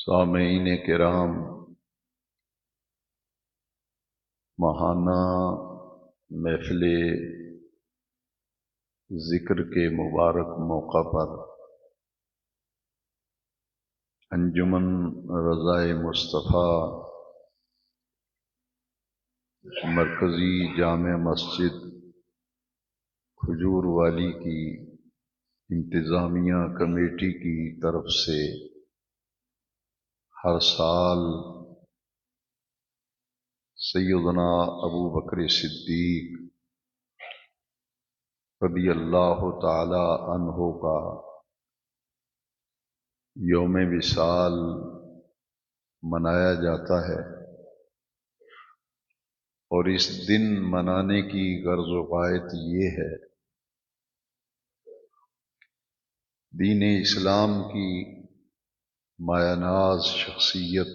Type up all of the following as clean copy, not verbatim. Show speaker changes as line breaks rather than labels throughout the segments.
سامعین کرام، ماہانہ محفل ذکر کے مبارک موقع پر انجمن رضائے مصطفیٰ مرکزی جامع مسجد کھجور والی کی انتظامیہ کمیٹی کی طرف سے ہر سال سیدنا ابو بکر صدیق رضی اللہ تعالی عنہ کا یوم وصال منایا جاتا ہے، اور اس دن منانے کی غرض و غایت یہ ہے دین اسلام کی مایہ ناز شخصیت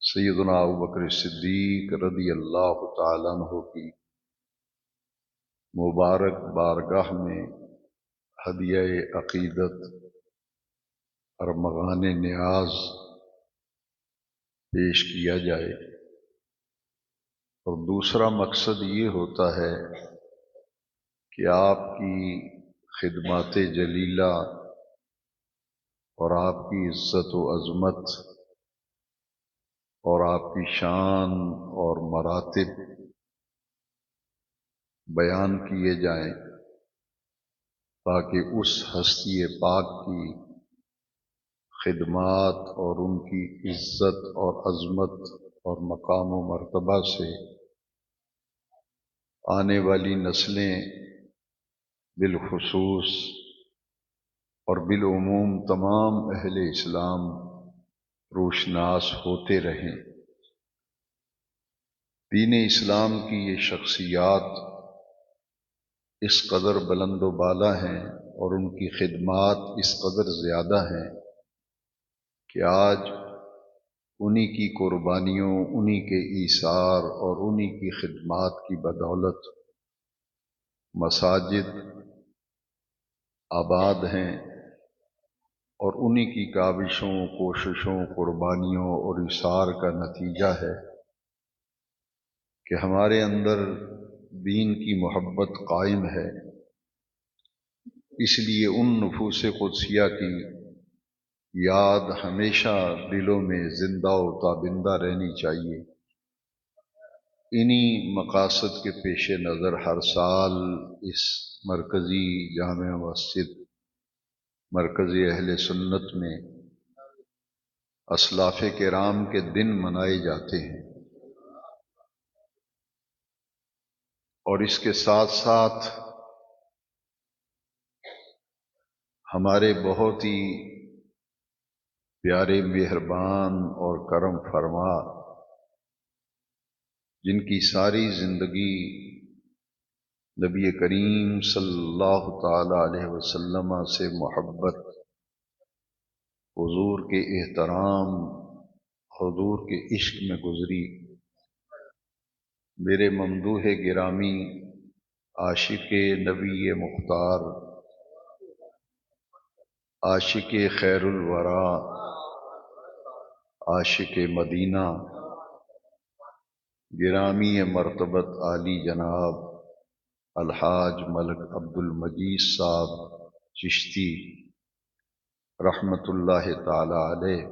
سیدنا ابو بکر صدیق رضی اللہ تعالیٰ عنہ کی مبارک بارگاہ میں ہدیہ عقیدت اور ارمغان نیاز پیش کیا جائے، اور دوسرا مقصد یہ ہوتا ہے کہ آپ کی خدمات جلیلہ اور آپ کی عزت و عظمت اور آپ کی شان اور مراتب بیان کیے جائیں، تاکہ اس ہستی پاک کی خدمات اور ان کی عزت اور عظمت اور مقام و مرتبہ سے آنے والی نسلیں بالخصوص اور بالعموم تمام اہل اسلام روشناس ہوتے رہیں۔ دین اسلام کی یہ شخصیات اس قدر بلند و بالا ہیں اور ان کی خدمات اس قدر زیادہ ہیں کہ آج انہی کی قربانیوں، انہی کے ایثار اور انہی کی خدمات کی بدولت مساجد آباد ہیں، اور انہی کی کاوشوں، کوششوں، قربانیوں اور ایثار کا نتیجہ ہے کہ ہمارے اندر دین کی محبت قائم ہے۔ اس لیے ان نفوس قدسیہ کی یاد ہمیشہ دلوں میں زندہ و تابندہ رہنی چاہیے۔ انہی مقاصد کے پیش نظر ہر سال اس مرکزی جامع مسجد مرکز اہل سنت میں اسلاف کرام کے دن منائے جاتے ہیں، اور اس کے ساتھ ساتھ ہمارے بہت ہی پیارے، مہربان اور کرم فرما، جن کی ساری زندگی نبی کریم صلی اللہ تعالی علیہ وسلم سے محبت، حضور کے احترام، حضور کے عشق میں گزری، میرے ممدوح گرامی عاشق نبی مختار، عاشق خیر الورا، عاشق مدینہ، گرامی مرتبت عالی جناب الحاج ملک عبد المجید صاحب چشتی رحمت اللہ تعالی علیہ،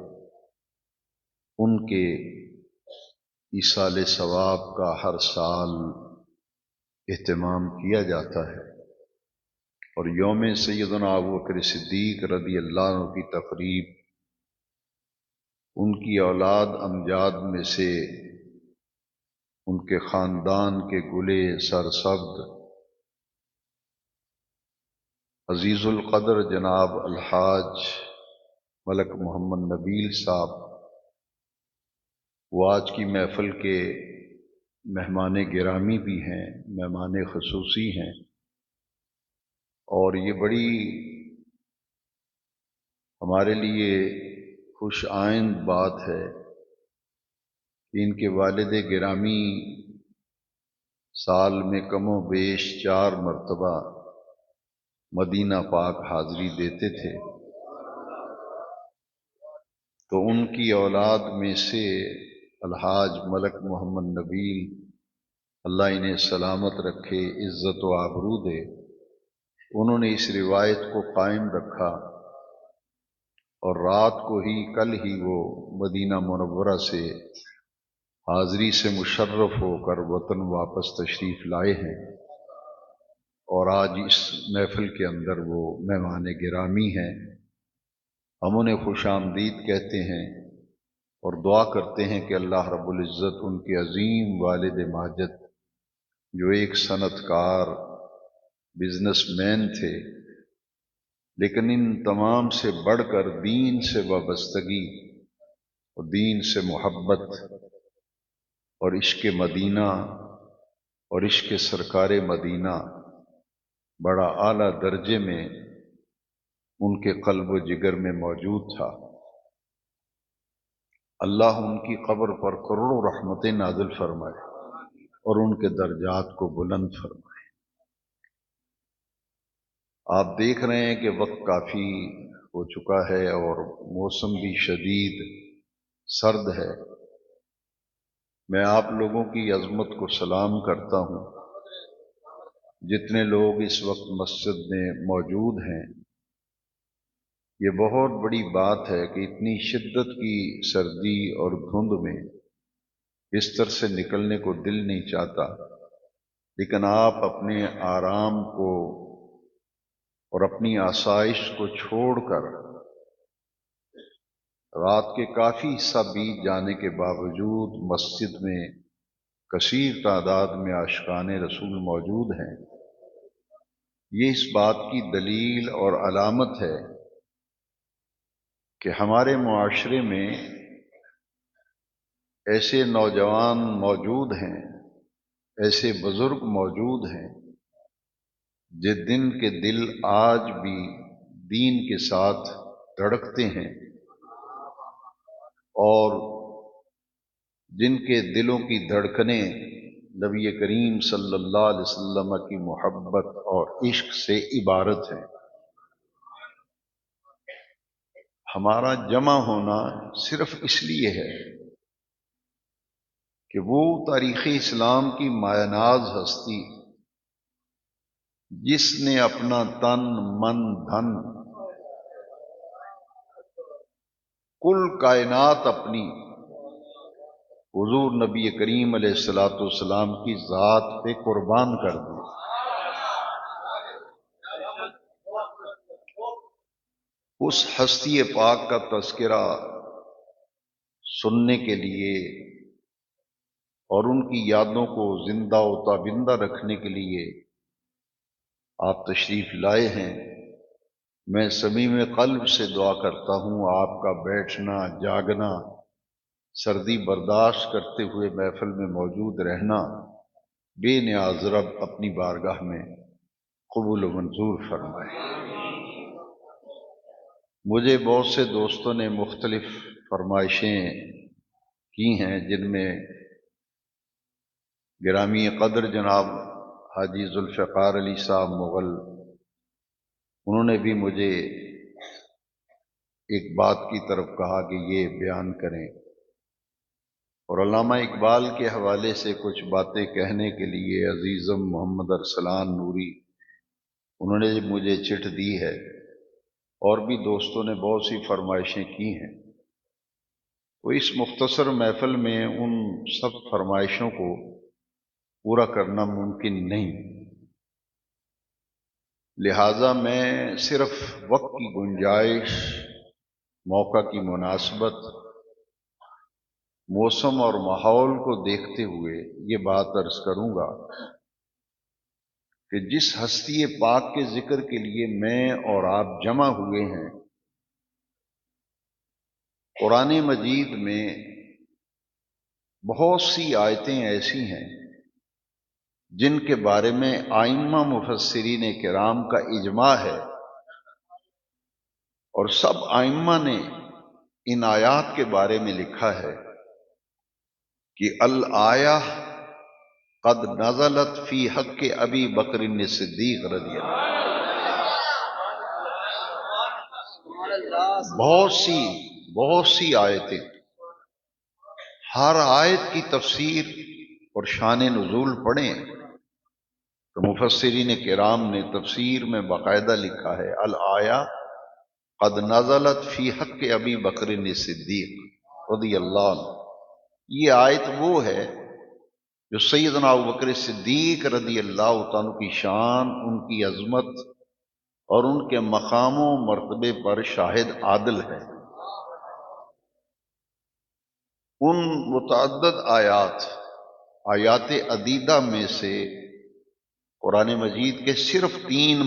ان کے ایصال ثواب کا ہر سال اہتمام کیا جاتا ہے، اور یوم سیدنا ابو بکر صدیق رضی اللہ عنہ کی تقریب ان کی اولاد امجاد میں سے ان کے خاندان کے گلے سرسبز عزیز القدر جناب الحاج ملک محمد نبیل صاحب، وہ آج کی محفل کے مہمان گرامی بھی ہیں، مہمان خصوصی ہیں، اور یہ بڑی ہمارے لیے خوش آئند بات ہے کہ ان کے والد گرامی سال میں کم و بیش 4 مرتبہ مدینہ پاک حاضری دیتے تھے، تو ان کی اولاد میں سے الحاج ملک محمد نبیل، اللہ انہیں سلامت رکھے، عزت و آبرو دے، انہوں نے اس روایت کو قائم رکھا، اور رات کو ہی کل ہی وہ مدینہ منورہ سے حاضری سے مشرف ہو کر وطن واپس تشریف لائے ہیں، اور آج اس محفل کے اندر وہ مہمان گرامی ہیں۔ ہم انہیں خوش آمدید کہتے ہیں اور دعا کرتے ہیں کہ اللہ رب العزت ان کے عظیم والد ماجد، جو ایک صنعت کار بزنس مین تھے، لیکن ان تمام سے بڑھ کر دین سے وابستگی اور دین سے محبت اور عشق مدینہ اور عشق سرکار مدینہ بڑا اعلیٰ درجے میں ان کے قلب و جگر میں موجود تھا۔ اللہ ان کی قبر پر کروڑوں رحمتیں نازل فرمائے اور ان کے درجات کو بلند فرمائے۔ آپ دیکھ رہے ہیں کہ وقت کافی ہو چکا ہے اور موسم بھی شدید سرد ہے۔ میں آپ لوگوں کی عظمت کو سلام کرتا ہوں، جتنے لوگ اس وقت مسجد میں موجود ہیں۔ یہ بہت بڑی بات ہے کہ اتنی شدت کی سردی اور دھند میں بستر سے نکلنے کو دل نہیں چاہتا، لیکن آپ اپنے آرام کو اور اپنی آسائش کو چھوڑ کر رات کے کافی حصہ بیت جانے کے باوجود مسجد میں کثیر تعداد میں عاشقان رسول موجود ہیں۔ یہ اس بات کی دلیل اور علامت ہے کہ ہمارے معاشرے میں ایسے نوجوان موجود ہیں، ایسے بزرگ موجود ہیں، جن کے دل آج بھی دین کے ساتھ دھڑکتے ہیں اور جن کے دلوں کی دھڑکنیں نبی کریم صلی اللہ علیہ وسلم کی محبت اور عشق سے عبارت ہیں۔ ہمارا جمع ہونا صرف اس لیے ہے کہ وہ تاریخ اسلام کی مایہ ناز ہستی، جس نے اپنا تن من دھن کل کائنات اپنی حضور نبی کریم علیہ الصلوۃ والسلام کی ذات پہ قربان کر دی۔ اس ہستی پاک کا تذکرہ سننے کے لیے اور ان کی یادوں کو زندہ و تابندہ رکھنے کے لیے آپ تشریف لائے ہیں۔ میں صمیم قلب سے دعا کرتا ہوں آپ کا بیٹھنا، جاگنا، سردی برداشت کرتے ہوئے محفل میں موجود رہنا بے نیاز رب اپنی بارگاہ میں قبول و منظور فرمائے۔ مجھے بہت سے دوستوں نے مختلف فرمائشیں کی ہیں، جن میں گرامی قدر جناب حاجی ذوالفقار علی صاحب مغل، انہوں نے بھی مجھے ایک بات کی طرف کہا کہ یہ بیان کریں، اور علامہ اقبال کے حوالے سے کچھ باتیں کہنے کے لیے عزیزم محمد ارسلان نوری انہوں نے مجھے چٹھ دی ہے، اور بھی دوستوں نے بہت سی فرمائشیں کی ہیں۔ تو اس مختصر محفل میں ان سب فرمائشوں کو پورا کرنا ممکن نہیں، لہذا میں صرف وقت کی گنجائش، موقع کی مناسبت، موسم اور ماحول کو دیکھتے ہوئے یہ بات عرض کروں گا کہ جس ہستی پاک کے ذکر کے لیے میں اور آپ جمع ہوئے ہیں، قرآن مجید میں بہت سی آیتیں ایسی ہیں جن کے بارے میں ائمہ مفسرین کرام کا اجماع ہے، اور سب ائمہ نے ان آیات کے بارے میں لکھا ہے کہ الآیہ قد نزلت فی حق ابی بکر صدیق رضی اللہ۔ بہت سی بہت سی آیتیں، ہر آیت کی تفسیر اور شان نزول پڑھیں تو مفسرین کرام نے تفسیر میں باقاعدہ لکھا ہے الآیہ قد نزلت فی حق ابی بکر صدیق رضی اللہ عنہ. یہ آیت وہ ہے جو سیدنا ابو بکر صدیق رضی اللہ تعالیٰ کی شان، ان کی عظمت اور ان کے مقام و مرتبے پر شاہد عادل ہے. ان متعدد آیات عدیدہ میں سے قرآن مجید کے صرف تین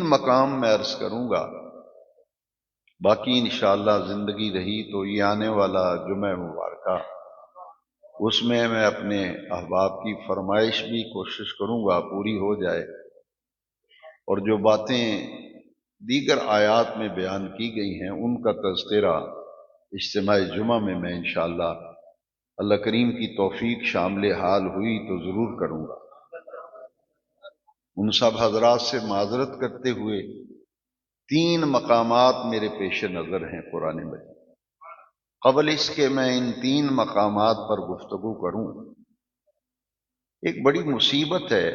مقام میں عرض کروں گا. باقی انشاءاللہ زندگی رہی تو یہ آنے والا جمعہ مبارکہ، اس میں اپنے احباب کی فرمائش بھی کوشش کروں گا پوری ہو جائے، اور جو باتیں دیگر آیات میں بیان کی گئی ہیں ان کا تذکرہ اجتماع جمعہ میں انشاءاللہ اللہ کریم کی توفیق شامل حال ہوئی تو ضرور کروں گا. ان سب حضرات سے معذرت کرتے ہوئے 3 مقامات میرے پیش نظر ہیں قرآن مجید. قبل اس کے میں ان 3 مقامات پر گفتگو کروں، ایک بڑی مصیبت ہے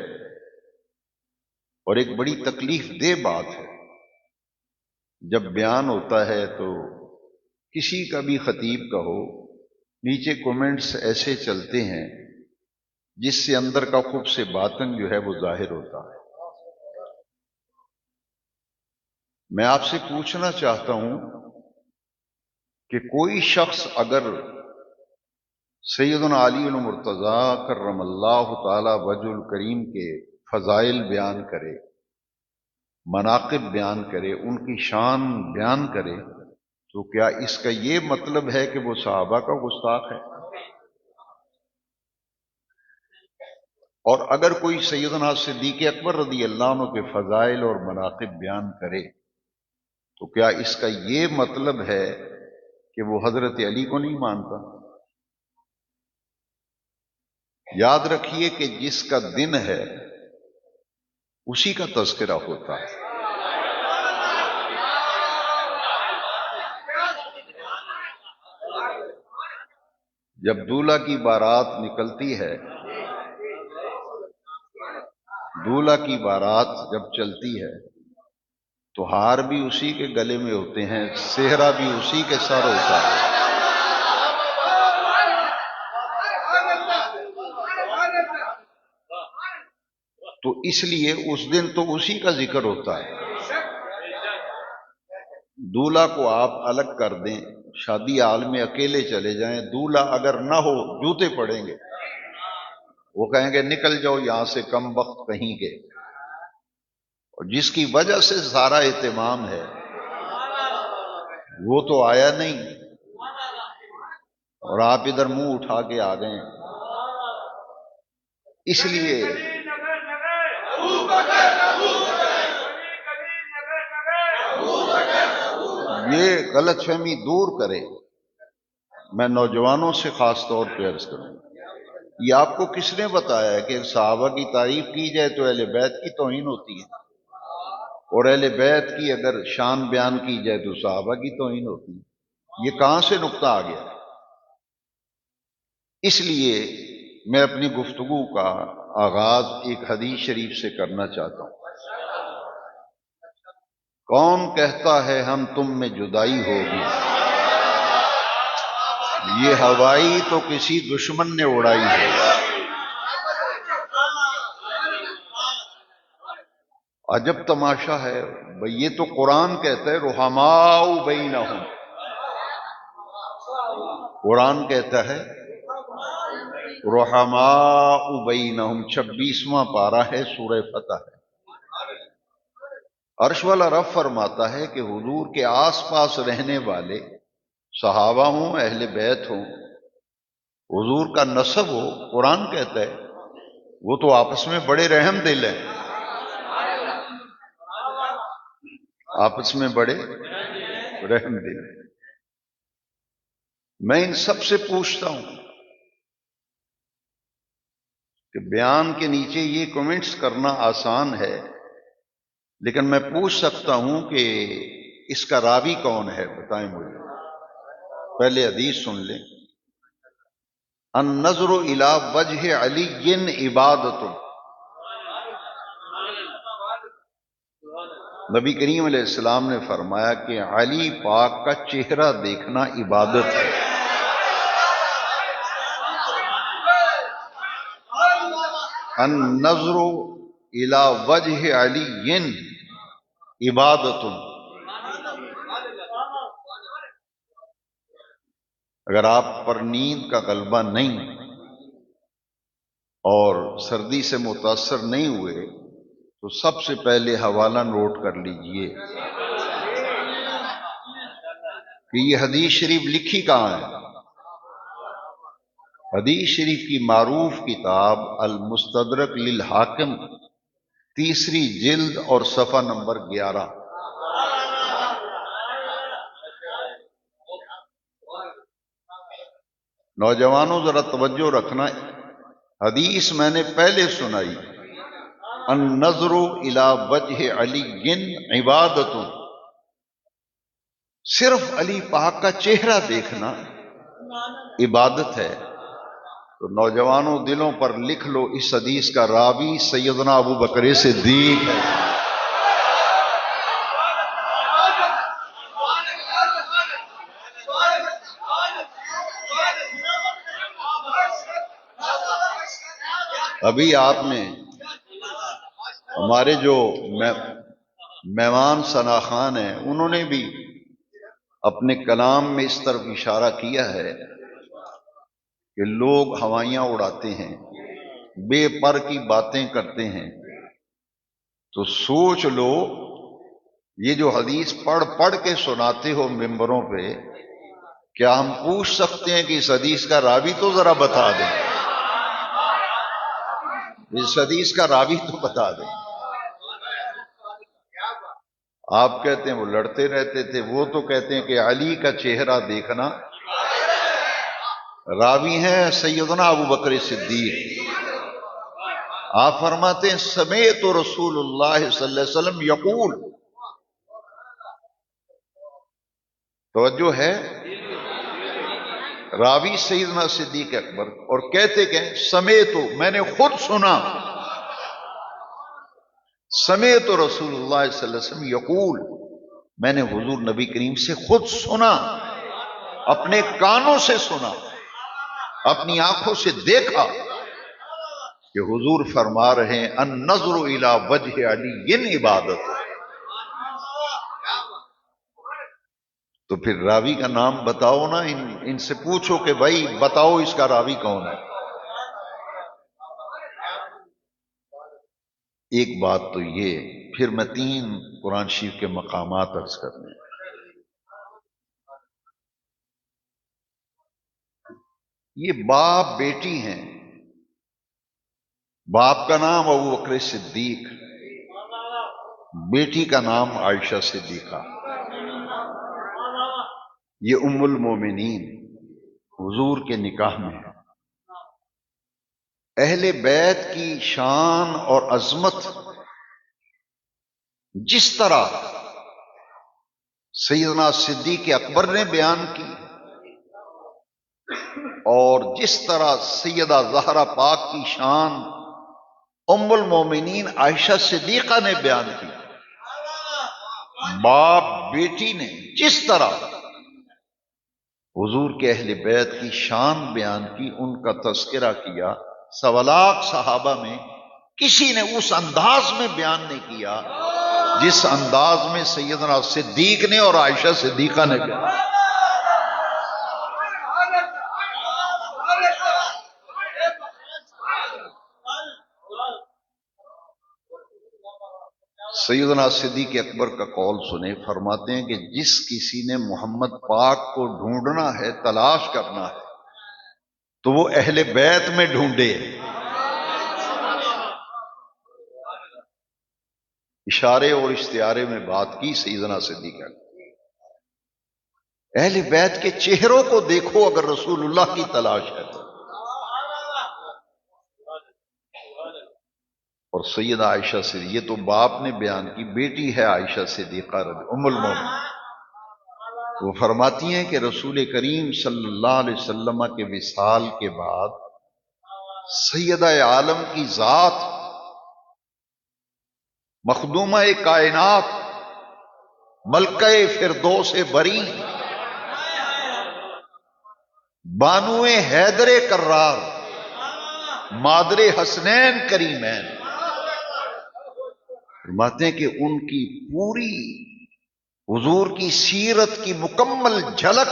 اور ایک بڑی تکلیف دہ بات ہے جب بیان ہوتا ہے تو کسی کا بھی خطیب کا ہو، نیچے کومنٹس ایسے چلتے ہیں جس سے اندر کا خوب سے باطن جو ہے وہ ظاہر ہوتا ہے. میں آپ سے پوچھنا چاہتا ہوں کہ کوئی شخص اگر سیدنا علی المرتضیٰ کرم اللہ تعالی وجہ الکریم کے فضائل بیان کرے، مناقب بیان کرے، ان کی شان بیان کرے، تو کیا اس کا یہ مطلب ہے کہ وہ صحابہ کا گستاخ ہے؟ اور اگر کوئی سیدنا صدیق اکبر رضی اللہ عنہ کے فضائل اور مناقب بیان کرے تو کیا اس کا یہ مطلب ہے کہ وہ حضرت علی کو نہیں مانتا؟ یاد رکھیے کہ جس کا دن ہے اسی کا تذکرہ ہوتا ہے. جب دولہا کی بارات نکلتی ہے، دولہا کی بارات جب چلتی ہے تو ہار بھی اسی کے گلے میں ہوتے ہیں، سہرا بھی اسی کے سر ہوتا ہے. تو اس لیے اس دن تو اسی کا ذکر ہوتا ہے. دولہا کو آپ الگ کر دیں، شادی حال میں اکیلے چلے جائیں، دولہا اگر نہ ہو جوتے پڑیں گے، وہ کہیں گے نکل جاؤ یہاں سے کم وقت کہیں گے. اور جس کی وجہ سے سارا اہتمام ہے وہ تو آیا نہیں اور آپ ادھر منہ اٹھا کے آ گئے. اس لیے یہ غلط فہمی دور کرے. میں نوجوانوں سے خاص طور پہ عرض کروں، یہ آپ کو کس نے بتایا ہے کہ صحابہ کی تعریف کی جائے تو اہل بیت کی توہین ہوتی ہے، اور اہل بیت کی اگر شان بیان کی جائے تو صحابہ کی توہین ہوتی ہے؟ یہ کہاں سے نقطہ آ گیا؟ اس لیے میں اپنی گفتگو کا آغاز ایک حدیث شریف سے کرنا چاہتا ہوں. کون کہتا ہے ہم تم میں جدائی ہوگی، یہ ہوائی تو کسی دشمن نے اڑائی ہے. عجب تماشا ہے بھئی، یہ تو قرآن کہتا ہے رحماء بینہم، قرآن کہتا ہے رحماء بینہم، 26واں پارہ ہے سورہ فتح ہے. عرش والا رب فرماتا ہے کہ حضور کے آس پاس رہنے والے صحابہ ہوں، اہل بیت ہوں، حضور کا نسب ہو، قرآن کہتا ہے وہ تو آپس میں بڑے رحم دل ہیں، آپس میں بڑے رحم دل ہیں. میں ان سب سے پوچھتا ہوں کہ بیان کے نیچے یہ کمنٹس کرنا آسان ہے لیکن میں پوچھ سکتا ہوں کہ اس کا راوی کون ہے، بتائیں مجھے۔ پہلے حدیث سن لیں۔ النظر الی وجہ علی عبادت، نبی کریم علیہ السلام نے فرمایا کہ علی پاک کا چہرہ دیکھنا عبادت ہے۔ النظر الی وجہ علی عبادت، اگر آپ پر نیند کا غلبہ نہیں اور سردی سے متاثر نہیں ہوئے تو سب سے پہلے حوالہ نوٹ کر لیجئے کہ یہ حدیث شریف لکھی کہاں ہے۔ حدیث شریف کی معروف کتاب المستدرک للحاکم، تیسری جلد اور صفحہ نمبر 11۔ نوجوانوں ذرا توجہ رکھنا، حدیث میں نے پہلے سنائی، النظر الی وجہ علی عبادت، صرف علی پاک کا چہرہ دیکھنا عبادت ہے۔ تو نوجوانوں دلوں پر لکھ لو، اس حدیث کا راوی سیدنا ابو بکر صدیق ہے۔ ابھی آپ نے ہمارے جو مہمان ثنا خان ہیں انہوں نے بھی اپنے کلام میں اس طرف اشارہ کیا ہے کہ لوگ ہوائیاں اڑاتے ہیں، بے پر کی باتیں کرتے ہیں، تو سوچ لو یہ جو حدیث پڑھ پڑھ کے سناتے ہو ممبروں پہ، کیا ہم پوچھ سکتے ہیں کہ اس حدیث کا راوی تو ذرا بتا دیں، اس حدیث کا راوی تو بتا دیں۔ آپ کہتے ہیں وہ لڑتے رہتے تھے، وہ تو کہتے ہیں کہ علی کا چہرہ دیکھنا، راوی ہیں سیدنا ابو بکر صدیق۔ آپ فرماتے ہیں سمعت رسول اللہ صلی اللہ علیہ وسلم یقول، توجہ ہے، راوی سیدنا صدیق اکبر، اور کہتے کہ سمعت، میں نے خود سنا، سمعت رسول اللہ صلی اللہ علیہ وسلم یقول، میں نے حضور نبی کریم سے خود سنا، اپنے کانوں سے سنا، اپنی آنکھوں سے دیکھا کہ حضور فرما رہے ہیں النظر الی وجہ علی عبادت۔ تو پھر راوی کا نام بتاؤ نا، ان سے پوچھو کہ بھائی بتاؤ اس کا راوی کون ہے۔ ایک بات تو یہ، پھر میں 3 قرآن شریف کے مقامات عرض کرنے ہیں۔ یہ باپ بیٹی ہیں، باپ کا نام ابو بکر صدیق، بیٹی کا نام عائشہ صدیقہ، یہ ام المومنین حضور کے نکاح میں ہے۔ اہل بیت کی شان اور عظمت جس طرح سیدنا صدیق اکبر نے بیان کی اور جس طرح سیدہ زہرا پاک کی شان ام المومنین عائشہ صدیقہ نے بیان کی، باپ بیٹی نے جس طرح حضور کے اہل بیت کی شان بیان کی، ان کا تذکرہ کیا، 1.25 لاکھ صحابہ میں کسی نے اس انداز میں بیان نہیں کیا جس انداز میں سیدنا صدیق نے اور عائشہ صدیقہ نے بیان کیا۔ سیدنا صدیق اکبر کا قول سنے، فرماتے ہیں کہ جس کسی نے محمد پاک کو ڈھونڈنا ہے، تلاش کرنا ہے، تو وہ اہل بیت میں ڈھونڈے۔ اشارے اور استعارے میں بات کی سیدنا صدیق اکبر، اہل بیت کے چہروں کو دیکھو اگر رسول اللہ کی تلاش ہے تو۔ اور سیدہ عائشہ سے یہ تو باپ نے بیان کی، بیٹی ہے عائشہ صدیقہ ام المومنین، وہ فرماتی ہیں کہ رسول کریم صلی اللہ علیہ وسلم کے وصال کے بعد سیدہ عالم کی ذات مخدومہ کائنات ملکہ فردوس بری بانو حیدر کرار مادر حسنین کریمین فرماتے ہیں کہ ان کی پوری حضور کی سیرت کی مکمل جھلک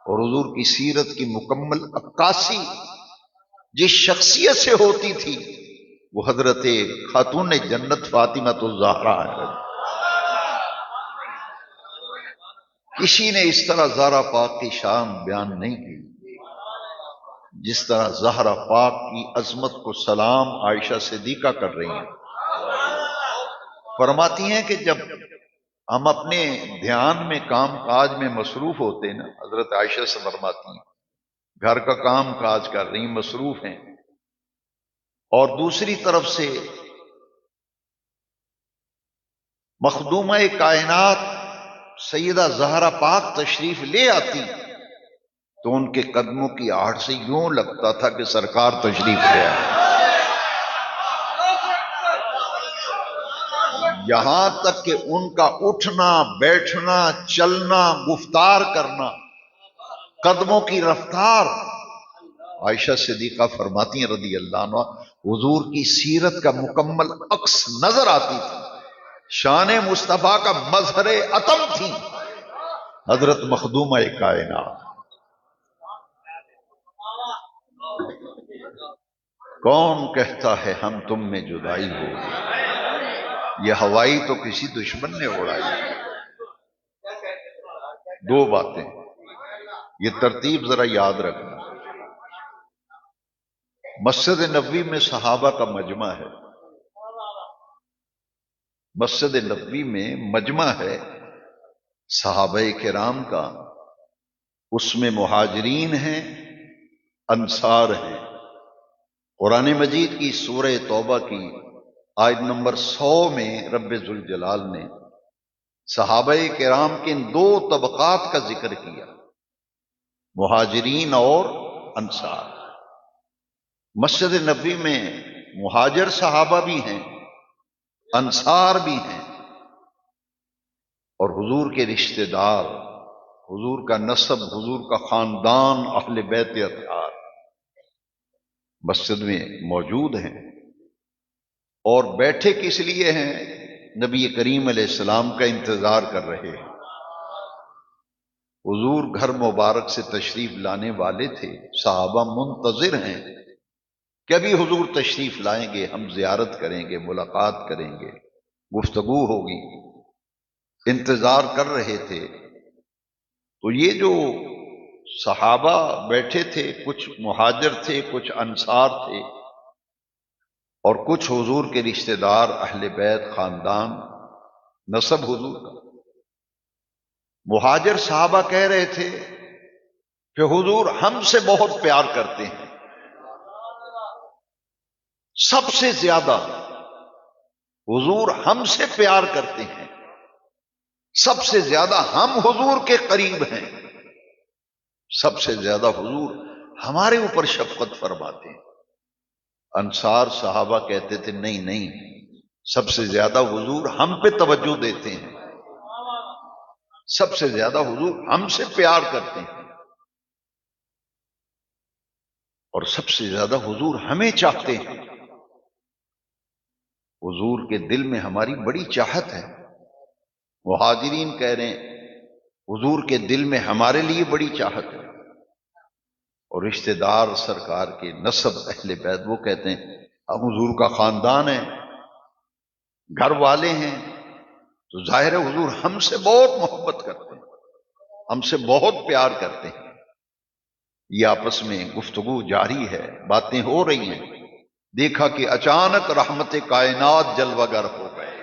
اور حضور کی سیرت کی مکمل عکاسی جس شخصیت سے ہوتی تھی وہ حضرت خاتون جنت فاطمہ الزہرا ہے۔ کسی نے اس طرح زہرا پاک کی شان بیان نہیں کی جس طرح زہرا پاک کی عظمت کو سلام عائشہ صدیقہ کر رہی ہیں۔ فرماتی ہیں کہ جب ہم اپنے دھیان میں کام کاج میں مصروف ہوتے ہیں نا، حضرت عائشہ سے فرماتی ہیں گھر کا کام کاج کر رہی ہیں، مصروف ہیں، اور دوسری طرف سے مخدومہ کائنات سیدہ زہرا پاک تشریف لے آتی تو ان کے قدموں کی آڑ سے یوں لگتا تھا کہ سرکار تشریف لے آئے۔ یہاں تک کہ ان کا اٹھنا بیٹھنا چلنا گفتار کرنا قدموں کی رفتار، عائشہ صدیقہ فرماتی ہیں رضی اللہ عنہ حضور کی سیرت کا مکمل عکس نظر آتی تھی، شان مصطفیٰ کا مظہر عتم تھی حضرت مخدومہ کائنات۔ کون کہتا ہے ہم تم میں جدائی ہوگی، یہ ہوائی تو کسی دشمن نے اڑائی۔ دو باتیں یہ ترتیب ذرا یاد رکھنا۔ مسجد نبوی میں صحابہ کا مجمع ہے، مسجد نبوی میں مجمع ہے صحابہ کرام کا، اس میں مہاجرین ہیں انصار ہیں۔ قرآن مجید کی سورہ توبہ کی آیت نمبر 100 میں رب ذوالجلال نے صحابہ کرام کے ان دو طبقات کا ذکر کیا، مہاجرین اور انصار۔ مسجد نبوی میں مہاجر صحابہ بھی ہیں، انصار بھی ہیں، اور حضور کے رشتہ دار، حضور کا نسب، حضور کا خاندان، اہل بیت اطہار مسجد میں موجود ہیں۔ اور بیٹھے کس لیے ہیں؟ نبی کریم علیہ السلام کا انتظار کر رہے ہیں۔ حضور گھر مبارک سے تشریف لانے والے تھے، صحابہ منتظر ہیں کہ ابھی حضور تشریف لائیں گے، ہم زیارت کریں گے، ملاقات کریں گے، گفتگو ہوگی، انتظار کر رہے تھے۔ تو یہ جو صحابہ بیٹھے تھے، کچھ مہاجر تھے، کچھ انصار تھے، اور کچھ حضور کے رشتہ دار، اہل بیت، خاندان، نسب حضور کا۔ مہاجر صحابہ کہہ رہے تھے کہ حضور ہم سے بہت پیار کرتے ہیں، سب سے زیادہ حضور ہم سے پیار کرتے ہیں، سب سے زیادہ ہم حضور کے قریب ہیں، سب سے زیادہ حضور ہمارے اوپر شفقت فرماتے ہیں۔ انصار صحابہ کہتے تھے نہیں نہیں، سب سے زیادہ حضور ہم پہ توجہ دیتے ہیں، سب سے زیادہ حضور ہم سے پیار کرتے ہیں، اور سب سے زیادہ حضور ہمیں چاہتے ہیں۔ حضور کے دل میں ہماری بڑی چاہت ہے۔ مہاجرین کہہ رہے ہیں حضور کے دل میں ہمارے لیے بڑی چاہت ہے، اور رشتہ دار سرکار کے نسب اہل بیت وہ کہتے ہیں ہم حضور کا خاندان ہے، گھر والے ہیں، تو ظاہر ہے حضور ہم سے بہت محبت کرتے ہیں، ہم سے بہت پیار کرتے ہیں۔ یہ آپس میں گفتگو جاری ہے، باتیں ہو رہی ہیں، دیکھا کہ اچانک رحمت کائنات جلوہ گر ہو گئے۔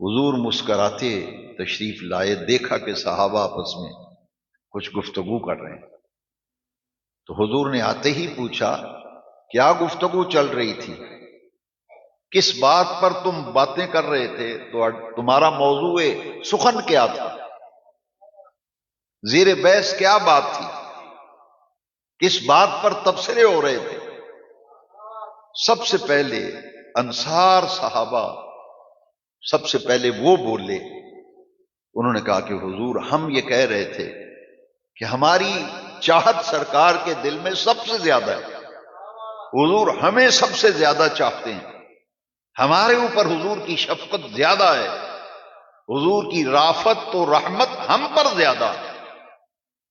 حضور مسکراتے تشریف لائے، دیکھا کہ صحابہ آپس میں کچھ گفتگو کر رہے ہیں، تو حضور نے آتے ہی پوچھا کیا گفتگو چل رہی تھی؟ کس بات پر تم باتیں کر رہے تھے؟ تو تمہارا موضوع سخن کیا تھا؟ زیر بحث کیا بات تھی؟ کس بات پر تبصرے ہو رہے تھے؟ سب سے پہلے انصار صحابہ سب سے پہلے وہ بولے. انہوں نے کہا کہ حضور ہم یہ کہہ رہے تھے کہ ہماری چاہت سرکار کے دل میں سب سے زیادہ ہے. حضور ہمیں سب سے زیادہ چاہتے ہیں، ہمارے اوپر حضور کی شفقت زیادہ ہے، حضور کی رافت و رحمت ہم پر زیادہ ہے،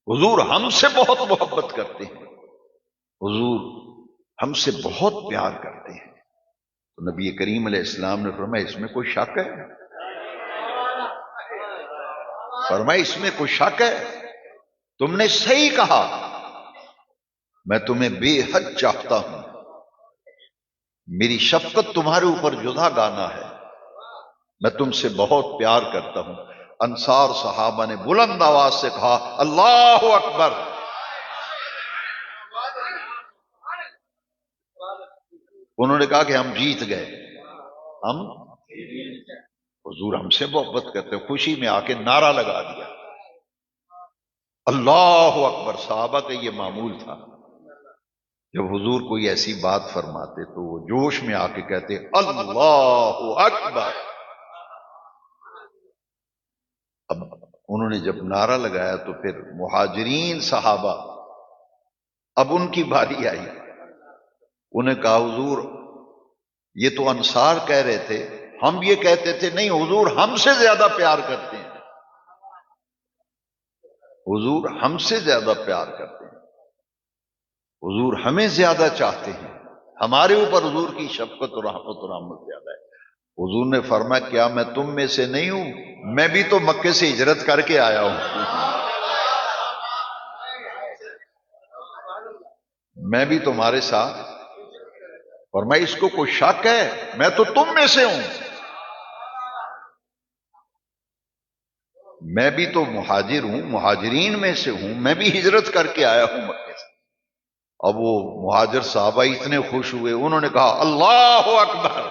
حضور ہم سے بہت محبت کرتے ہیں، حضور ہم سے بہت پیار کرتے ہیں. تو نبی کریم علیہ السلام نے فرمایا اس میں کوئی شک ہے؟ فرمایا اس میں کوئی شک ہے؟ تم نے صحیح کہا، میں تمہیں بے حد چاہتا ہوں، میری شفقت تمہارے اوپر جدا گانا ہے، میں تم سے بہت پیار کرتا ہوں. انصار صحابہ نے بلند آواز سے کہا اللہ اکبر. انہوں نے کہا کہ ہم جیت گئے، ہم حضور ہم سے محبت کرتے، خوشی میں آ کے نعرہ لگا دیا اللہ اکبر. صحابہ کا یہ معمول تھا، جب حضور کوئی ایسی بات فرماتے تو وہ جوش میں آ کے کہتے اللہ اکبر. اب انہوں نے جب نعرہ لگایا تو پھر مہاجرین صحابہ، اب ان کی باری آئی. انہیں کہا حضور یہ تو انصار کہہ رہے تھے، ہم یہ کہتے تھے نہیں حضور ہم سے زیادہ پیار کرتے ہیں، حضور ہم سے زیادہ پیار کرتے ہیں، حضور ہمیں زیادہ چاہتے ہیں، ہمارے اوپر حضور کی شفقت اور رحمت و رحمت زیادہ ہے. حضور نے فرمایا کیا میں تم میں سے نہیں ہوں؟ میں بھی تو مکے سے ہجرت کر کے آیا ہوں، میں بھی تمہارے ساتھ. فرمایا اس کو کوئی شک ہے؟ میں تو تم میں سے ہوں، میں بھی تو مہاجر ہوں، مہاجرین میں سے ہوں، میں بھی ہجرت کر کے آیا ہوں مکے سے. اب وہ مہاجر صحابہ اتنے خوش ہوئے، انہوں نے کہا اللہ اکبر.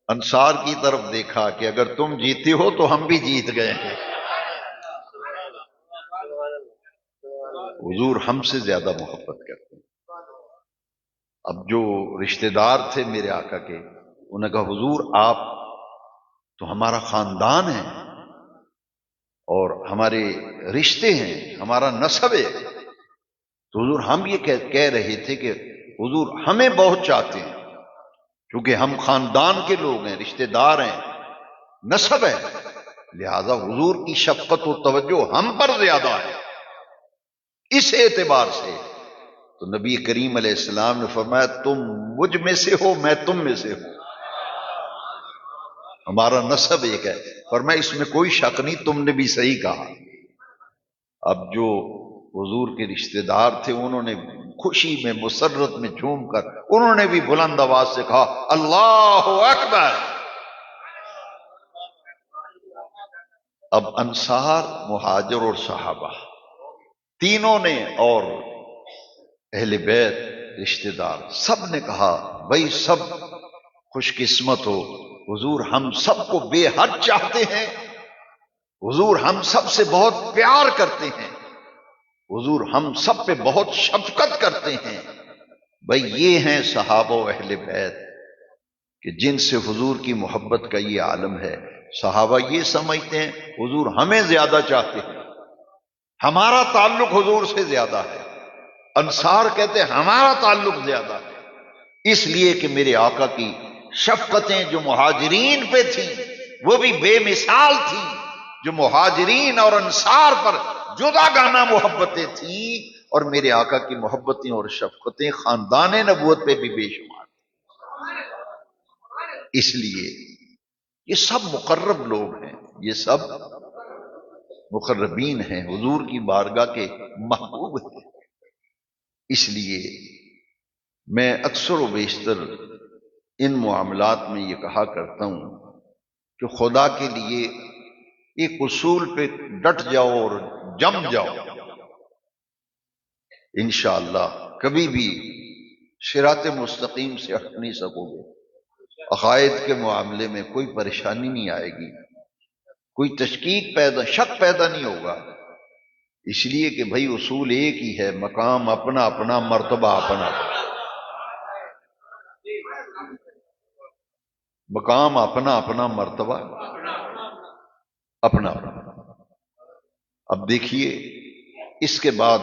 انصار کی طرف دیکھا کہ اگر تم جیتے ہو تو ہم بھی جیت گئے ہیں، حضور ہم سے زیادہ محبت کرتے ہیں. اب جو رشتہ دار تھے میرے آقا کے، انہوں نے کہا حضور آپ تو ہمارا خاندان ہے اور ہمارے رشتے ہیں، ہمارا نسب ہے، تو حضور ہم یہ کہہ رہے تھے کہ حضور ہمیں بہت چاہتے ہیں، کیونکہ ہم خاندان کے لوگ ہیں، رشتہ دار ہیں، نسب ہے، لہذا حضور کی شفقت و توجہ ہم پر زیادہ ہے. اس اعتبار سے تو نبی کریم علیہ السلام نے فرمایا تم مجھ میں سے ہو، میں تم میں سے ہوں، ہمارا نسب ایک ہے. فرمایا اس میں کوئی شک نہیں، تم نے بھی صحیح کہا. اب جو حضور کے رشتہ دار تھے انہوں نے خوشی میں مسرت میں جھوم کر انہوں نے بھی بلند آواز سے کہا اللہ اکبر. اب انصار، مہاجر اور صحابہ تینوں نے اور اہل بیت رشتہ دار سب نے کہا بھائی سب خوش قسمت ہو، حضور ہم سب کو بے حد چاہتے ہیں، حضور ہم سب سے بہت پیار کرتے ہیں، حضور ہم سب پہ بہت شفقت کرتے ہیں. بھائی یہ ہیں صحابہ و اہل بیت کہ جن سے حضور کی محبت کا یہ عالم ہے. صحابہ یہ سمجھتے ہیں حضور ہمیں زیادہ چاہتے ہیں، ہمارا تعلق حضور سے زیادہ ہے. انصار کہتے ہیں ہمارا تعلق زیادہ ہے، اس لیے کہ میرے آقا کی شفقتیں جو مہاجرین پہ تھیں وہ بھی بے مثال تھیں، جو مہاجرین اور انصار پر جدا گانا محبتیں تھیں، اور میرے آقا کی محبتیں اور شفقتیں خاندان نبوت پہ بھی بے شمار. اس لیے یہ سب مقرب لوگ ہیں، یہ سب مقربین ہیں، حضور کی بارگاہ کے محبوب ہیں. اس لیے میں اکثر و بیشتر ان معاملات میں یہ کہا کرتا ہوں کہ خدا کے لیے ایک اصول پہ ڈٹ جاؤ اور جم جاؤ. انشاءاللہ کبھی بھی صراط مستقیم سے ہٹ نہیں سکو گے، عقائد کے معاملے میں کوئی پریشانی نہیں آئے گی، کوئی تشکیک پیدا، شک پیدا نہیں ہوگا، اس لیے کہ بھائی اصول ایک ہی ہے، مقام اپنا اپنا، مرتبہ اپنا اپنا، مقام اپنا اپنا، مرتبہ اپنا اپنا۔ اب دیکھیے اس کے بعد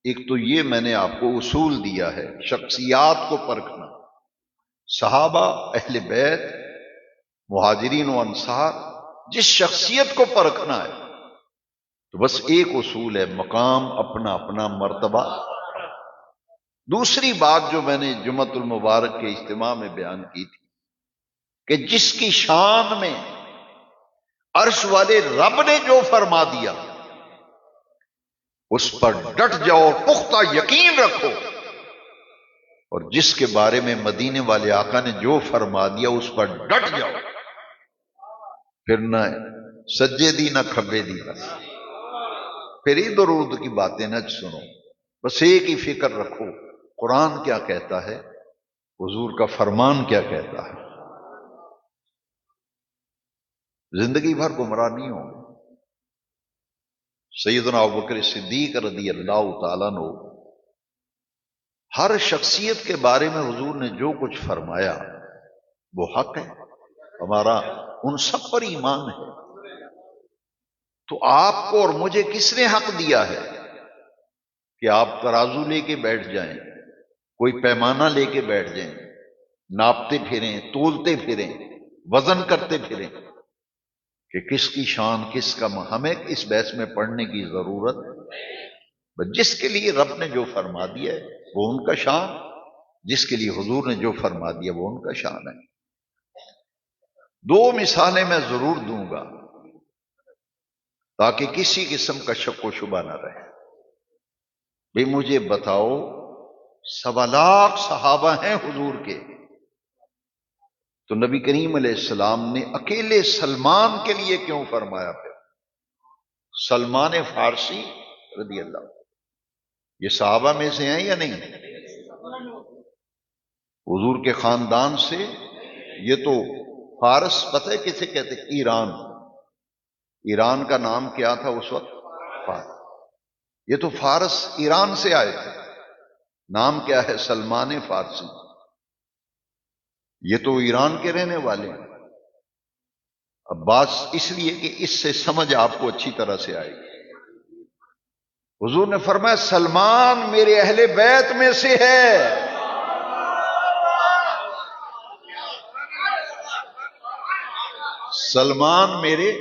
ایک تو یہ میں نے آپ کو اصول دیا ہے شخصیات کو پرکھنا، صحابہ، اہل بیت، مہاجرین و انصار، جس شخصیت کو پرکھنا ہے تو بس ایک اصول ہے، مقام اپنا اپنا، مرتبہ۔ دوسری بات جو میں نے جمعۃ المبارک کے اجتماع میں بیان کی تھی کہ جس کی شان میں عرش والے رب نے جو فرما دیا اس پر ڈٹ جاؤ اور پختہ یقین رکھو، اور جس کے بارے میں مدینے والے آقا نے جو فرما دیا اس پر ڈٹ جاؤ، پھر نہ سجے دی نہ کھبے دی، بس پھر ادھر ادھر کی باتیں نہ سنو، بس ایک ہی فکر رکھو، قرآن کیا کہتا ہے، حضور کا فرمان کیا کہتا ہے، زندگی بھر گمراہ نہیں ہوں گے۔ سیدنا ابوبکر صدیق رضی اللہ تعالیٰ عنہ، ہر شخصیت کے بارے میں حضور نے جو کچھ فرمایا وہ حق ہے، ہمارا ان سب پر ایمان ہے۔ تو آپ کو اور مجھے کس نے حق دیا ہے کہ آپ ترازو لے کے بیٹھ جائیں، کوئی پیمانہ لے کے بیٹھ جائیں، ناپتے پھریں، تولتے پھریں، وزن کرتے پھریں کہ کس کی شان کس کا ہمیں اس بحث میں پڑھنے کی ضرورت ہے۔ جس کے لیے رب نے جو فرما دیا ہے وہ ان کا شان، جس کے لیے حضور نے جو فرما دیا وہ ان کا شان ہے۔ دو مثالیں میں ضرور دوں گا تاکہ کسی قسم کا شک و شبہ نہ رہے۔ بھئی مجھے بتاؤ، 1.25 لاکھ صحابہ ہیں حضور کے، تو نبی کریم علیہ السلام نے اکیلے سلمان کے لیے کیوں فرمایا؟ پھر سلمان فارسی رضی اللہ، یہ صحابہ میں سے ہیں یا نہیں؟ حضور کے خاندان سے، یہ تو فارس، پتہ ہے کسے کہتے؟ ایران، ایران کا نام کیا تھا اس وقت؟ فارس۔ یہ تو فارس ایران سے آئے تھے، نام کیا ہے؟ سلمان فارسی۔ یہ تو ایران کے رہنے والے ہیں۔ اب بات اس لیے کہ اس سے سمجھ آپ کو اچھی طرح سے آئے گی۔ حضور نے فرمایا سلمان میرے اہل بیت میں سے ہے، سلمان میرے،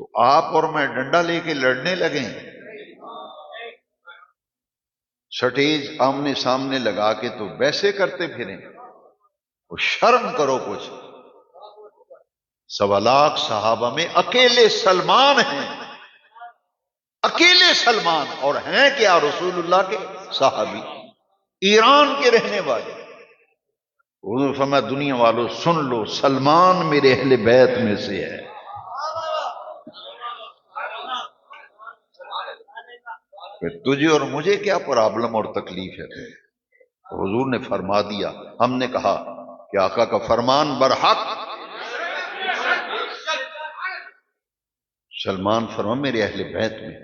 تو آپ اور میں ڈنڈا لے کے لڑنے لگیں، سٹیج آمنے سامنے لگا کے تو ویسے کرتے پھریں، وہ شرم کرو کچھ۔ 1.25 لاکھ صحابہ میں اکیلے سلمان ہیں، اکیلے سلمان، اور ہیں کیا؟ رسول اللہ کے صحابی، ایران کے رہنے والے۔ حضور نے فرمایا دنیا والوں سن لو، سلمان میرے اہل بیت میں سے ہے۔ پھر تجھے اور مجھے کیا پرابلم اور تکلیف ہے؟ حضور نے فرما دیا، ہم نے کہا کہ آقا کا فرمان برحق۔ سلمان فرما میرے اہل بیت میں۔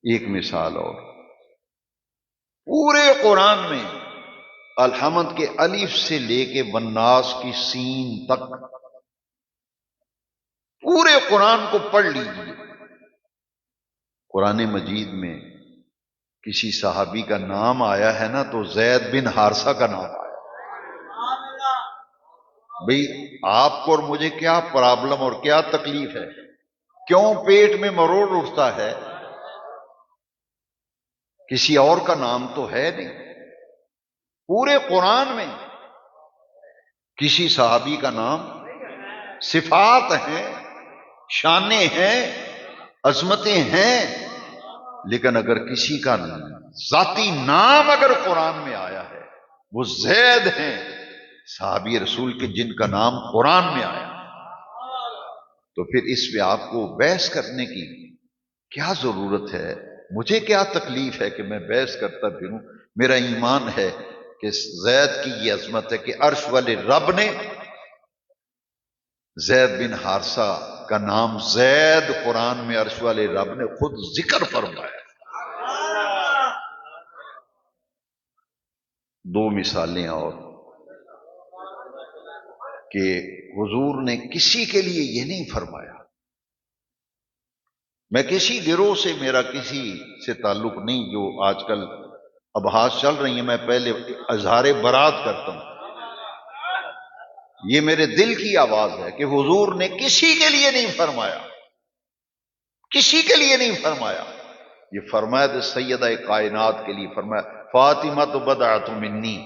ایک مثال اور، پورے قرآن میں الحمد کے الف سے لے کے والناس کی سین تک پورے قرآن کو پڑھ لیجیے، قرآن مجید میں کسی صحابی کا نام آیا ہے نا تو زید بن حارثہ کا نام آیا۔ بھئی آپ کو اور مجھے کیا پرابلم اور کیا تکلیف ہے؟ کیوں پیٹ میں مروڑ اٹھتا ہے؟ کسی اور کا نام تو ہے نہیں۔ پورے قرآن میں کسی صحابی کا نام، صفات ہیں، شانیں ہیں، عظمتیں ہیں، لیکن اگر کسی کا ذاتی نام اگر قرآن میں آیا ہے وہ زید ہیں، صحابی رسول کے جن کا نام قرآن میں آیا، تو پھر اس پہ آپ کو بحث کرنے کی کیا ضرورت ہے؟ مجھے کیا تکلیف ہے کہ میں بحث کرتا پھروں؟ میرا ایمان ہے کہ زید کی یہ عظمت ہے کہ عرش والے رب نے زید بن حارثہ کا نام زید قرآن میں عرش والے رب نے خود ذکر فرمایا۔ دو مثالیں اور کہ حضور نے کسی کے لیے یہ نہیں فرمایا۔ میں کسی گروہ سے، میرا کسی سے تعلق نہیں، جو آج کل ابحاث چل رہی ہیں، میں پہلے اظہار برات کرتا ہوں۔ یہ میرے دل کی آواز ہے کہ حضور نے کسی کے لیے نہیں فرمایا، کسی کے لیے نہیں فرمایا۔ یہ فرمایا تو سیدہ کائنات کے لیے فرمایا، فاطمہ تو بضعۃ منی،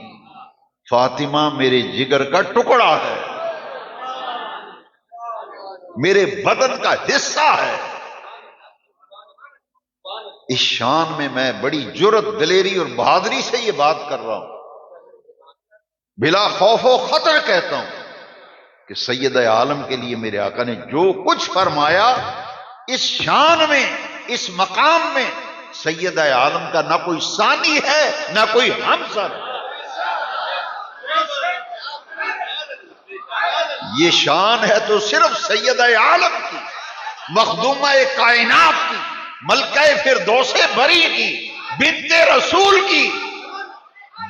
فاطمہ میرے جگر کا ٹکڑا ہے، میرے بدن کا حصہ ہے۔ اس شان میں بڑی جرت، دلیری اور بہادری سے یہ بات کر رہا ہوں، بلا خوف و خطر کہتا ہوں کہ سید عالم کے لیے میرے آقا نے جو کچھ فرمایا، اس شان میں، اس مقام میں سید عالم کا نہ کوئی ثانی ہے نہ کوئی ہمسر۔ یہ شان ہے تو صرف سید عالم کی، مخدومہ کائنات کی، ملکہ فردوس بری کی، بنت رسول کی،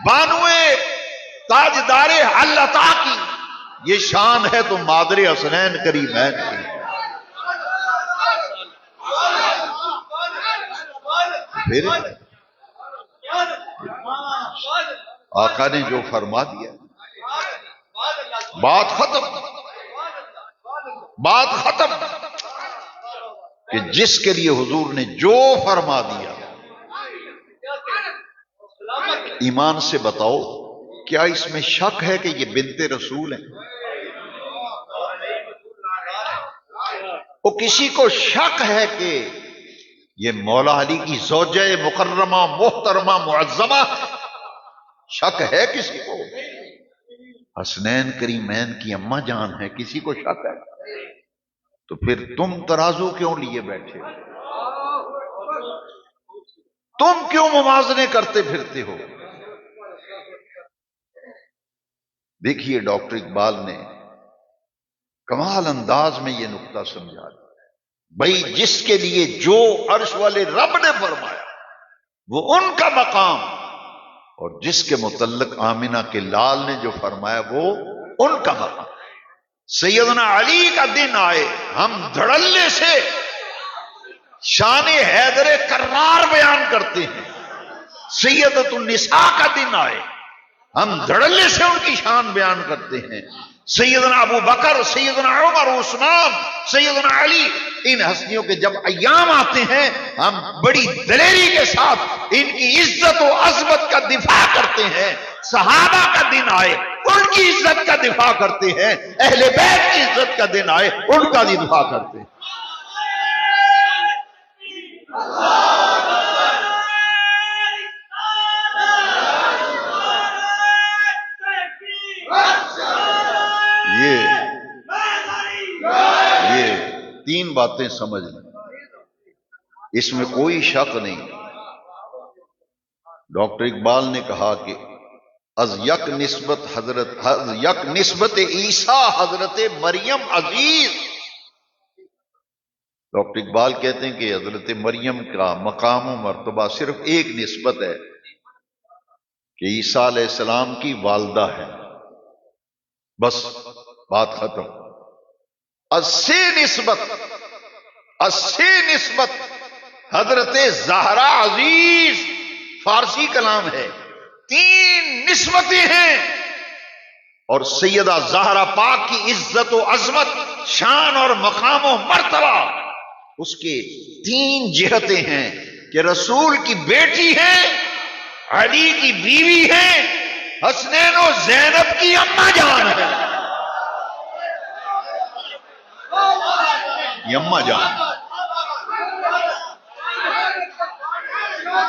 بانوے تاجدار علتا کی۔ یہ شان ہے تو مادر حسنین کریمین کی۔ پھر آقا نے جو فرما دیا، بات ختم، بات ختم، کہ جس کے لیے حضور نے جو فرما دیا۔ ایمان سے بتاؤ، کیا اس میں شک ہے کہ یہ بنت رسول ہیں؟ وہ کسی کو شک ہے کہ یہ مولا علی کی زوجہ مکرمہ محترمہ معظمہ؟ شک ہے کسی کو؟ حسنین کریمین کی اماں جان ہے، کسی کو شک ہے؟ تو پھر تم ترازو کیوں لیے بیٹھے ہو؟ تم کیوں موازنے کرتے پھرتے ہو؟ دیکھیے ڈاکٹر اقبال نے کمال انداز میں یہ نقطہ سمجھا دیا، بھئی جس کے لیے جو عرش والے رب نے فرمایا وہ ان کا مقام، اور جس کے متعلق آمنہ کے لال نے جو فرمایا وہ ان کا مقام۔ سیدنا علی کا دن آئے، ہم دھڑلے سے شان حیدر کرار بیان کرتے ہیں۔ سیدۃ النساء کا دن آئے، ہم دھڑلے سے ان کی شان بیان کرتے ہیں۔ سیدنا ابو بکر، سیدنا عمر، عثمان، سیدنا علی، ان ہستیوں کے جب ایام آتے ہیں ہم بڑی دلیری کے ساتھ ان کی عزت و عظمت کا دفاع کرتے ہیں۔ صحابہ کا دن آئے ان کی عزت کا دفاع کرتے ہیں، اہل بیت کی عزت کا دن آئے ان کا بھی دفاع کرتے ہیں۔ یہ تین باتیں سمجھ لیں، اس میں کوئی شک نہیں۔ ڈاکٹر اقبال نے کہا کہ از یک نسبت عیسیٰ حضرت مریم عزیز۔ ڈاکٹر اقبال کہتے ہیں کہ حضرت مریم کا مقام و مرتبہ صرف ایک نسبت ہے کہ عیسیٰ علیہ السلام کی والدہ ہے، بس بات ختم۔ اسی نسبت حضرت زہرا عزیز، فارسی کلام ہے، تین نسبتیں ہیں، اور سیدہ زہرا پاک کی عزت و عظمت، شان اور مقام و مرتبہ، اس کے تین جہتیں ہیں کہ رسول کی بیٹی ہے، علی کی بیوی ہے، حسنین و زینب کی اماں جان ہے۔ یہ اماں جان،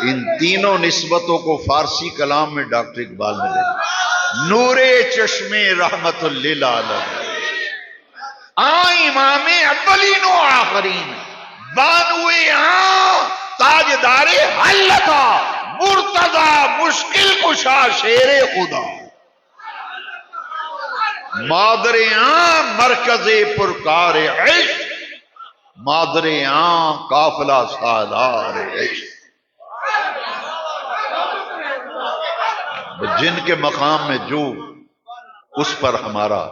ان تینوں نسبتوں کو فارسی کلام میں ڈاکٹر اقبال نے لکھا، نور چشم رحمت للعالمین، امام اولین و آخرین، بانوے تاجدار حلقہ مرتضی مشکل کشا شیر خدا مادر عام مرکز پرکار عشق مادر عام قافلہ سالار عشق جن کے مقام میں جو اس پر ہمارا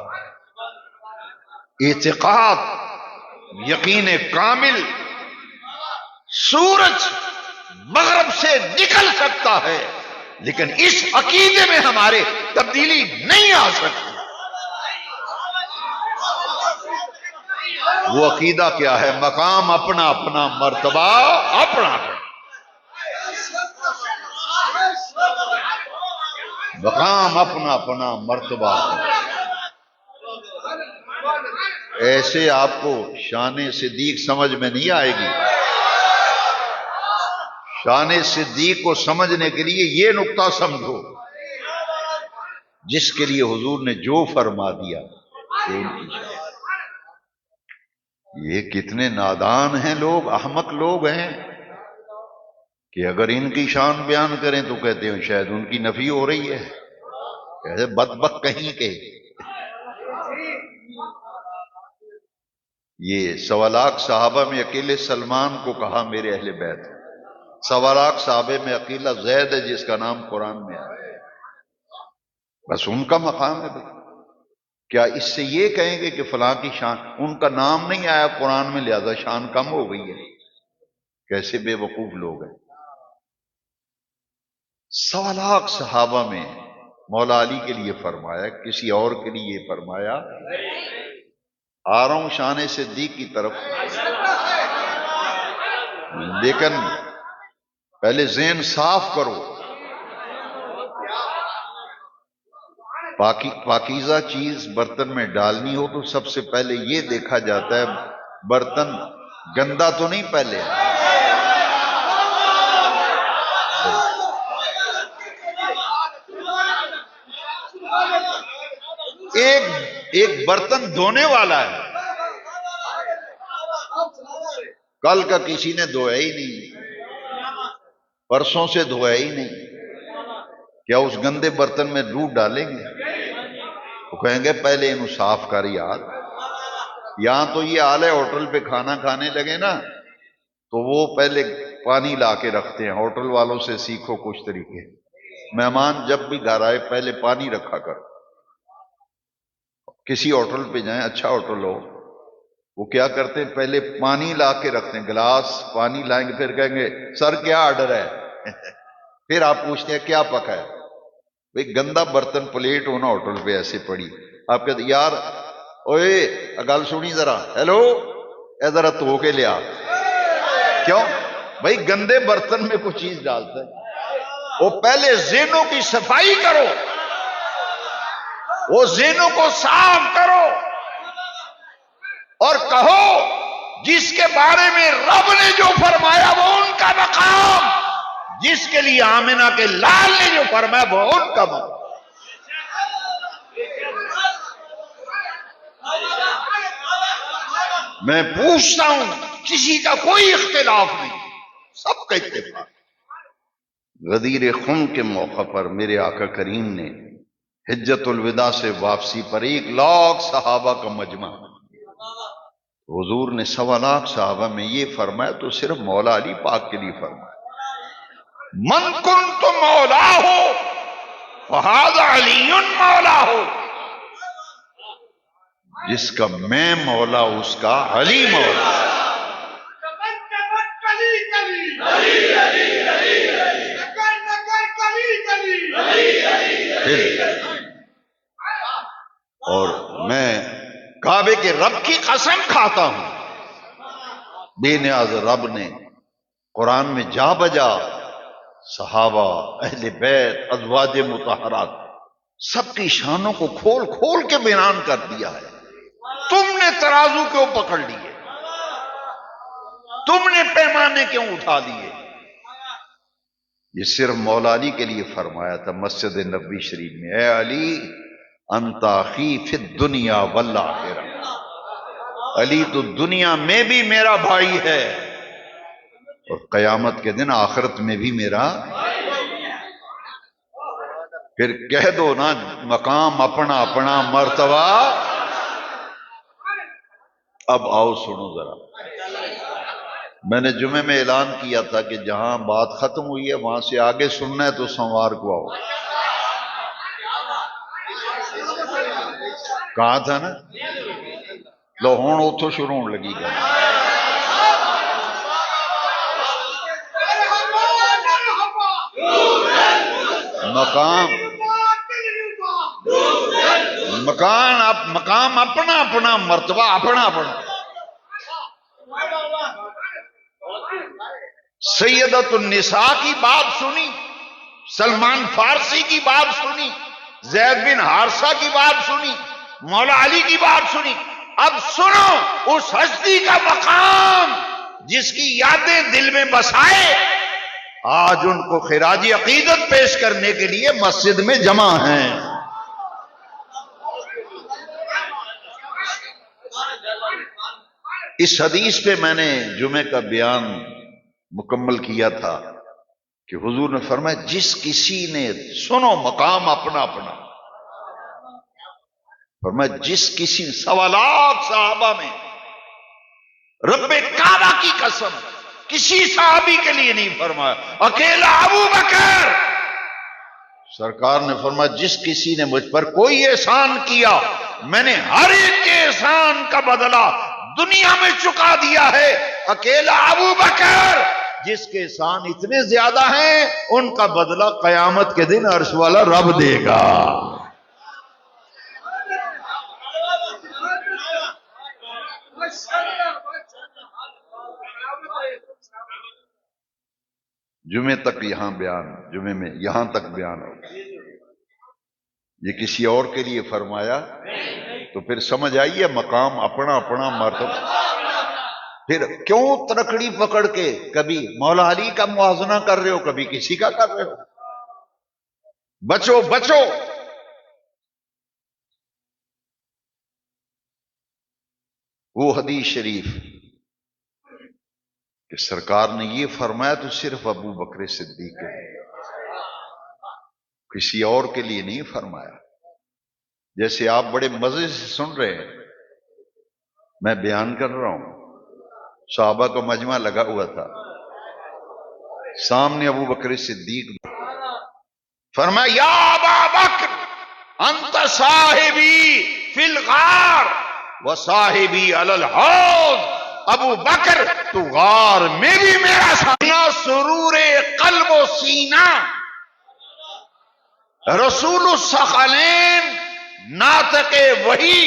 اعتقاد یقین کامل سورج مغرب سے نکل سکتا ہے لیکن اس عقیدے میں ہمارے تبدیلی نہیں آ سکتی. وہ عقیدہ کیا ہے؟ مقام اپنا اپنا مرتبہ اپنا مقام اپنا اپنا مرتبہ. ایسے آپ کو شان صدیق سمجھ میں نہیں آئے گی. شان صدیق کو سمجھنے کے لیے یہ نقطہ سمجھو جس کے لیے حضور نے جو فرما دیا. یہ کتنے نادان ہیں لوگ، احمق لوگ ہیں کہ اگر ان کی شان بیان کریں تو کہتے ہیں شاید ان کی نفی ہو رہی ہے. کہتے بدبخت کہیں کے. یہ 1.25 لاکھ صحابہ میں اکیلے سلمان کو کہا میرے اہل بیت. 1.25 لاکھ صحابے میں اکیلا زید ہے جس کا نام قرآن میں آیا. بس ان کا مقام ہے. کیا اس سے یہ کہیں گے کہ فلاں کی شان، ان کا نام نہیں آیا قرآن میں لہذا شان کم ہو گئی ہے؟ کیسے بے وقوف لوگ ہیں. 1.25 لاکھ صحابہ میں مولا علی کے لیے فرمایا، کسی اور کے لیے فرمایا. آ رہا ہوں شان صدیق کی طرف، لیکن پہلے ذہن صاف کرو. پاکیزہ چیز برتن میں ڈالنی ہو تو سب سے پہلے یہ دیکھا جاتا ہے برتن گندا تو نہیں پہلے. ایک برتن دھونے والا ہے، کل کا کسی نے دھویا ہی نہیں، پرسوں سے دھویا ہی نہیں. کیا اس گندے برتن میں دودھ ڈالیں گے؟ وہ کہیں گے پہلے انہوں صاف کر یار. یہاں تو یہ حال ہے، ہوٹل پہ کھانا کھانے لگے نا تو وہ پہلے پانی لا کے رکھتے ہیں. ہوٹل والوں سے سیکھو کچھ طریقے. مہمان جب بھی گھر آئے پہلے پانی رکھا کر. کسی ہوٹل پہ جائیں، اچھا ہوٹل ہو، وہ کیا کرتے ہیں پہلے پانی لا کے رکھتے ہیں، گلاس پانی لائیں گے، پھر کہیں گے سر کیا آرڈر ہے؟ پھر آپ پوچھتے ہیں کیا پکا ہے؟ بھئی گندا برتن پلیٹ ہونا ہوٹل پہ ایسے پڑی، آپ کہتے یار اوئے گل سنی ذرا، ہیلو اے ذرا تو کے لیا. کیوں بھئی گندے برتن میں کوئی چیز ڈالتا ہے. وہ پہلے ذہنوں کی صفائی کرو، وہ ذہنوں کو صاف کرو اور کہو جس کے بارے میں رب نے جو فرمایا وہ ان کا مقام، جس کے لیے آمنہ کے لال نے جو فرمایا وہ ان کا مقام. میں پوچھتا ہوں کسی کا کوئی اختلاف نہیں، سب کا اتفاق. غدیر خم کے موقع پر میرے آقا کریم نے حجت الوداع سے واپسی پر 1 لاکھ صحابہ کا مجمع، حضور نے 1.25 لاکھ صحابہ میں یہ فرمایا تو صرف مولا علی پاک کے لیے فرمایا. من کنت مولا ہو فہذا علی مولا ہو. جس کا میں مولا اس کا علی مولا. اور میں کعبے کے رب کی قسم کھاتا ہوں، بے نیاز رب نے قرآن میں جا بجا صحابہ، اہل بیت، ازواج مطہرات سب کی شانوں کو کھول کھول کے بیان کر دیا ہے. تم نے ترازو کیوں پکڑ لیے؟ تم نے پیمانے کیوں اٹھا لیے؟ یہ صرف مولا علی کے لیے فرمایا تھا مسجد نبوی شریف میں، اے علی انت اخی فی الدنیا والآخرہ. علی تو دنیا میں بھی میرا بھائی ہے اور قیامت کے دن آخرت میں بھی میرا، پھر کہہ دو نا مقام اپنا اپنا مرتبہ۔ اب آؤ سنو ذرا، میں نے جمعے میں اعلان کیا تھا کہ جہاں بات ختم ہوئی ہے وہاں سے آگے سننا ہے تو سوموار کو آؤ، کہا تھا نا؟ لو ہوں اتوں شروع ہونے لگی گا۔ مقام اپنا اپنا مرتبہ اپنا اپنا۔ سیدۃ النساء کی بات سنی، سلمان فارسی کی بات سنی، زید بن حارثہ کی بات سنی، مولا علی کی بات سنی۔ اب سنو اس ہستی کا مقام جس کی یادیں دل میں بسائے، آج ان کو خراج عقیدت پیش کرنے کے لیے مسجد میں جمع ہیں۔ اس حدیث پہ میں نے جمعے کا بیان مکمل کیا تھا کہ حضور نے فرمایا جس کسی نے، سنو مقام اپنا اپنا، فرمایا جس کسی، 1.25 لاکھ صحابہ میں رب کعبہ کی قسم کسی صحابی کے لیے نہیں فرمایا، اکیلا ابو بکر سرکار نے فرمایا جس کسی نے مجھ پر کوئی احسان کیا میں نے ہر ایک کے احسان کا بدلہ دنیا میں چکا دیا ہے، اکیلا ابو بکر جس کے احسان اتنے زیادہ ہیں ان کا بدلہ قیامت کے دن عرش والا رب دے گا۔ جمعے تک یہاں بیان، جمعے میں یہاں تک بیان ہو، یہ کسی اور کے لیے فرمایا تو پھر سمجھ آئیے مقام اپنا اپنا مرتبہ۔ پھر کیوں ترکڑی پکڑ کے کبھی مولا علی کا موازنہ کر رہے ہو کبھی کسی کا کر رہے ہو؟ بچو بچو۔ وہ حدیث شریف کہ سرکار نے یہ فرمایا تو صرف ابو بکر صدیق کے لیے، کسی اور کے لیے نہیں فرمایا۔ جیسے آپ بڑے مزے سے سن رہے ہیں، میں بیان کر رہا ہوں، صحابہ کا مجمع لگا ہوا تھا، سامنے ابو بکر صدیق فرمایا یا ابا بکر انت صاحبی فی الغار و صاحبی علی الحوض، ابو بکر تو غار میں بھی میرا ساتھ، سرور قلب و سینہ، رسول الثقلین، ناطق وحی،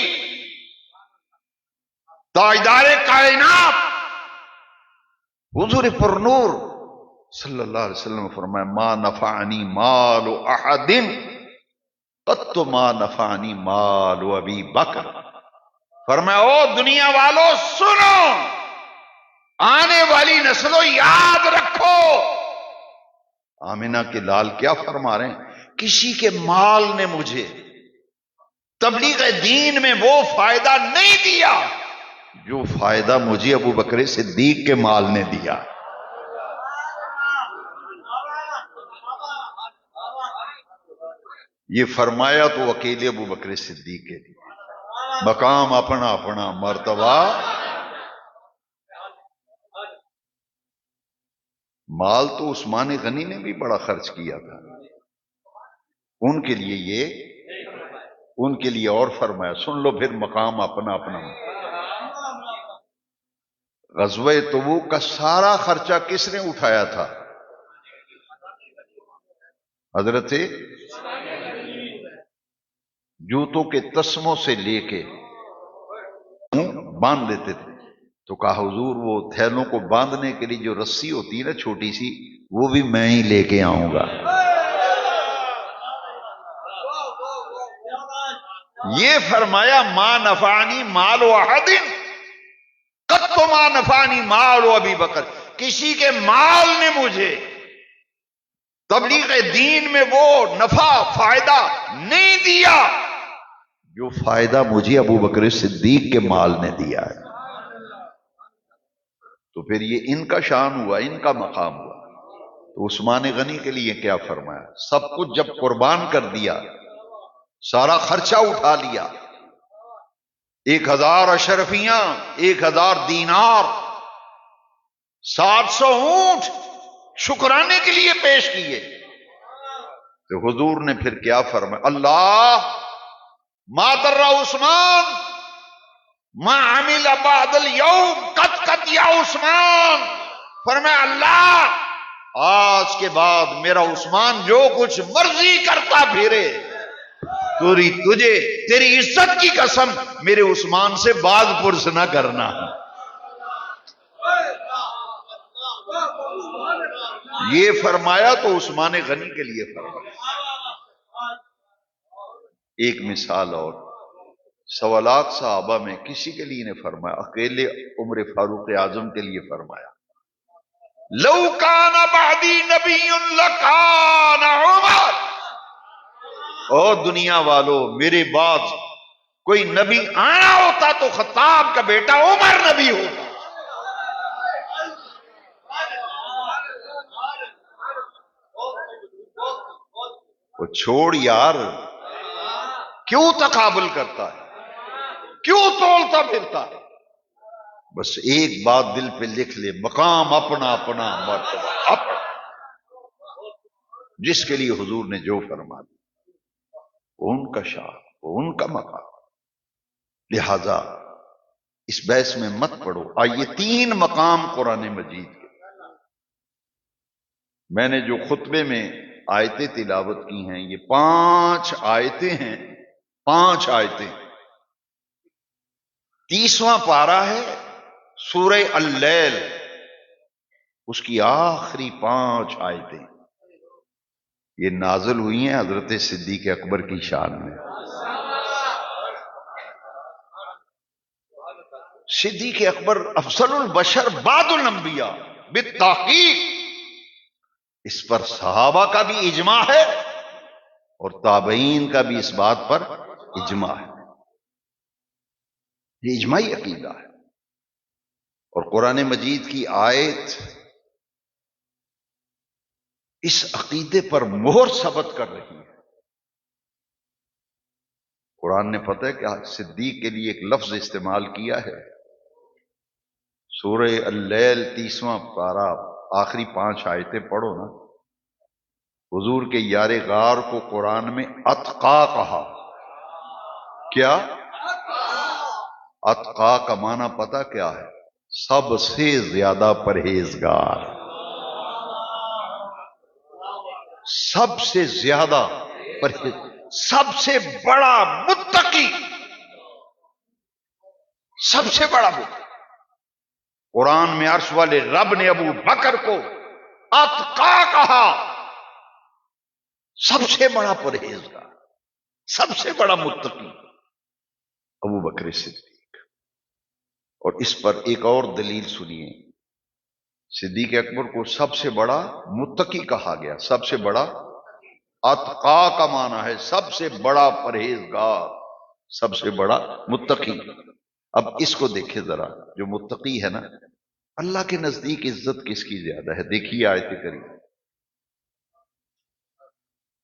تاجدار کائنات، حضور پر نور صلی اللہ علیہ وسلم فرمایا ما نفعنی مال احد قط ما نفعنی مال ابی بکر۔ فرمایا او دنیا والو سنو، آنے والی نسلوں یاد رکھو، آمنہ کے لال کیا فرما رہے ہیں؟ کسی کے مال نے مجھے تبلیغ دین میں وہ فائدہ نہیں دیا جو فائدہ مجھے ابو بکر صدیق کے مال نے دیا۔ یہ فرمایا تو اکیلے ابو بکر صدیق کے لیے، مقام اپنا اپنا مرتبہ۔ مال تو عثمان غنی نے بھی بڑا خرچ کیا تھا، ان کے لیے یہ، ان کے لیے اور فرمایا۔ سن لو پھر مقام اپنا اپنا۔ غزوہ تبوک کا سارا خرچہ کس نے اٹھایا تھا؟ حضرت جوتوں کے تسموں سے لے کے باندھ دیتے تھے، تو کہا حضور وہ تھیلوں کو باندھنے کے لیے جو رسی ہوتی ہے نا چھوٹی سی، وہ بھی میں ہی لے کے آؤں گا۔ یہ فرمایا ما نفعنی مال احد قط ما نفعنی مال ابی بکر، کسی کے مال نے مجھے تبلیغ دین میں وہ نفع فائدہ نہیں دیا جو فائدہ مجھے ابو بکر صدیق کے مال نے دیا ہے۔ تو پھر یہ ان کا شان ہوا، ان کا مقام ہوا۔ تو عثمان غنی کے لیے کیا فرمایا؟ سب کچھ جب قربان کر دیا، سارا خرچہ اٹھا لیا، 1000 اشرفیاں، 1000 دینار، 700 اونٹ شکرانے کے لیے پیش کیے، تو حضور نے پھر کیا فرمایا؟ اللہ ما در عثمان ما عمل بعد اليوم قد یا عثمان، فرمایا اللہ آج کے بعد میرا عثمان جو کچھ مرضی کرتا پھرے، تیری عزت کی قسم میرے عثمان سے باز پرس نہ کرنا۔ یہ فرمایا تو عثمان غنی کے لیے فرمایا۔ ایک مثال اور، سوالات صحابہ میں کسی کے لیے نہیں فرمایا، اکیلے عمر فاروق اعظم کے لیے فرمایا، لو کان بعدی نبی لکان عمر۔ او دنیا والو، میرے بعد کوئی نبی آنا ہوتا تو خطاب کا بیٹا عمر نبی ہوتا۔ وہ چھوڑ یار، کیوں تقابل کرتا ہے، کیوں تولتا پھرتا ہے؟ بس ایک بات دل پہ لکھ لے، مقام اپنا اپنا، مرتبہ اپنا، جس کے لیے حضور نے جو فرما دیا وہ ان کا شان، وہ ان کا مقام۔ لہذا اس بحث میں مت پڑھو۔ آئیے 3 مقام قرآن مجید کے، میں نے جو خطبے میں آیتیں تلاوت کی ہیں یہ 5 آیتیں ہیں، 5 آیتیں۔ 30واں پارہ ہے سورہ اللیل، اس کی آخری 5 آیتیں یہ نازل ہوئی ہیں حضرت صدیق اکبر کی شان میں۔ صدیق اکبر افضل البشر بعد الانبیاء بالتحقیق، اس پر صحابہ کا بھی اجماع ہے اور تابعین کا بھی اس بات پر اجماع ہے، یہ اجماعی عقیدہ ہے۔ اور قرآن مجید کی آیت اس عقیدے پر مہر ثبت کر رہی ہے۔ قرآن نے پتہ ہے کہ صدیق کے لیے ایک لفظ استعمال کیا ہے، سورہ اللیل 30واں پارہ آخری 5 آیتیں پڑھو نا، حضور کے یار غار کو قرآن میں اتقا کہا۔ کیا؟ اتقا کا معنی پتہ کیا ہے؟ سب سے زیادہ پرہیزگار، سب سے زیادہ پرہیز، سب سے بڑا متقی، سب سے بڑا متقی۔ قرآن میں عرش والے رب نے ابو بکر کو اتقا کہا، سب سے بڑا پرہیزگار، سب سے بڑا متقی ابو بکر صدیق۔ اور اس پر ایک اور دلیل سنیے، صدیق اکبر کو سب سے بڑا متقی کہا گیا، سب سے بڑا، اتقا کا معنی ہے سب سے بڑا پرہیزگار، سب سے بڑا متقی۔ اب اس کو دیکھیں ذرا، جو متقی ہے نا، اللہ کے نزدیک عزت کس کی زیادہ ہے؟ دیکھیے آیت کریمہ،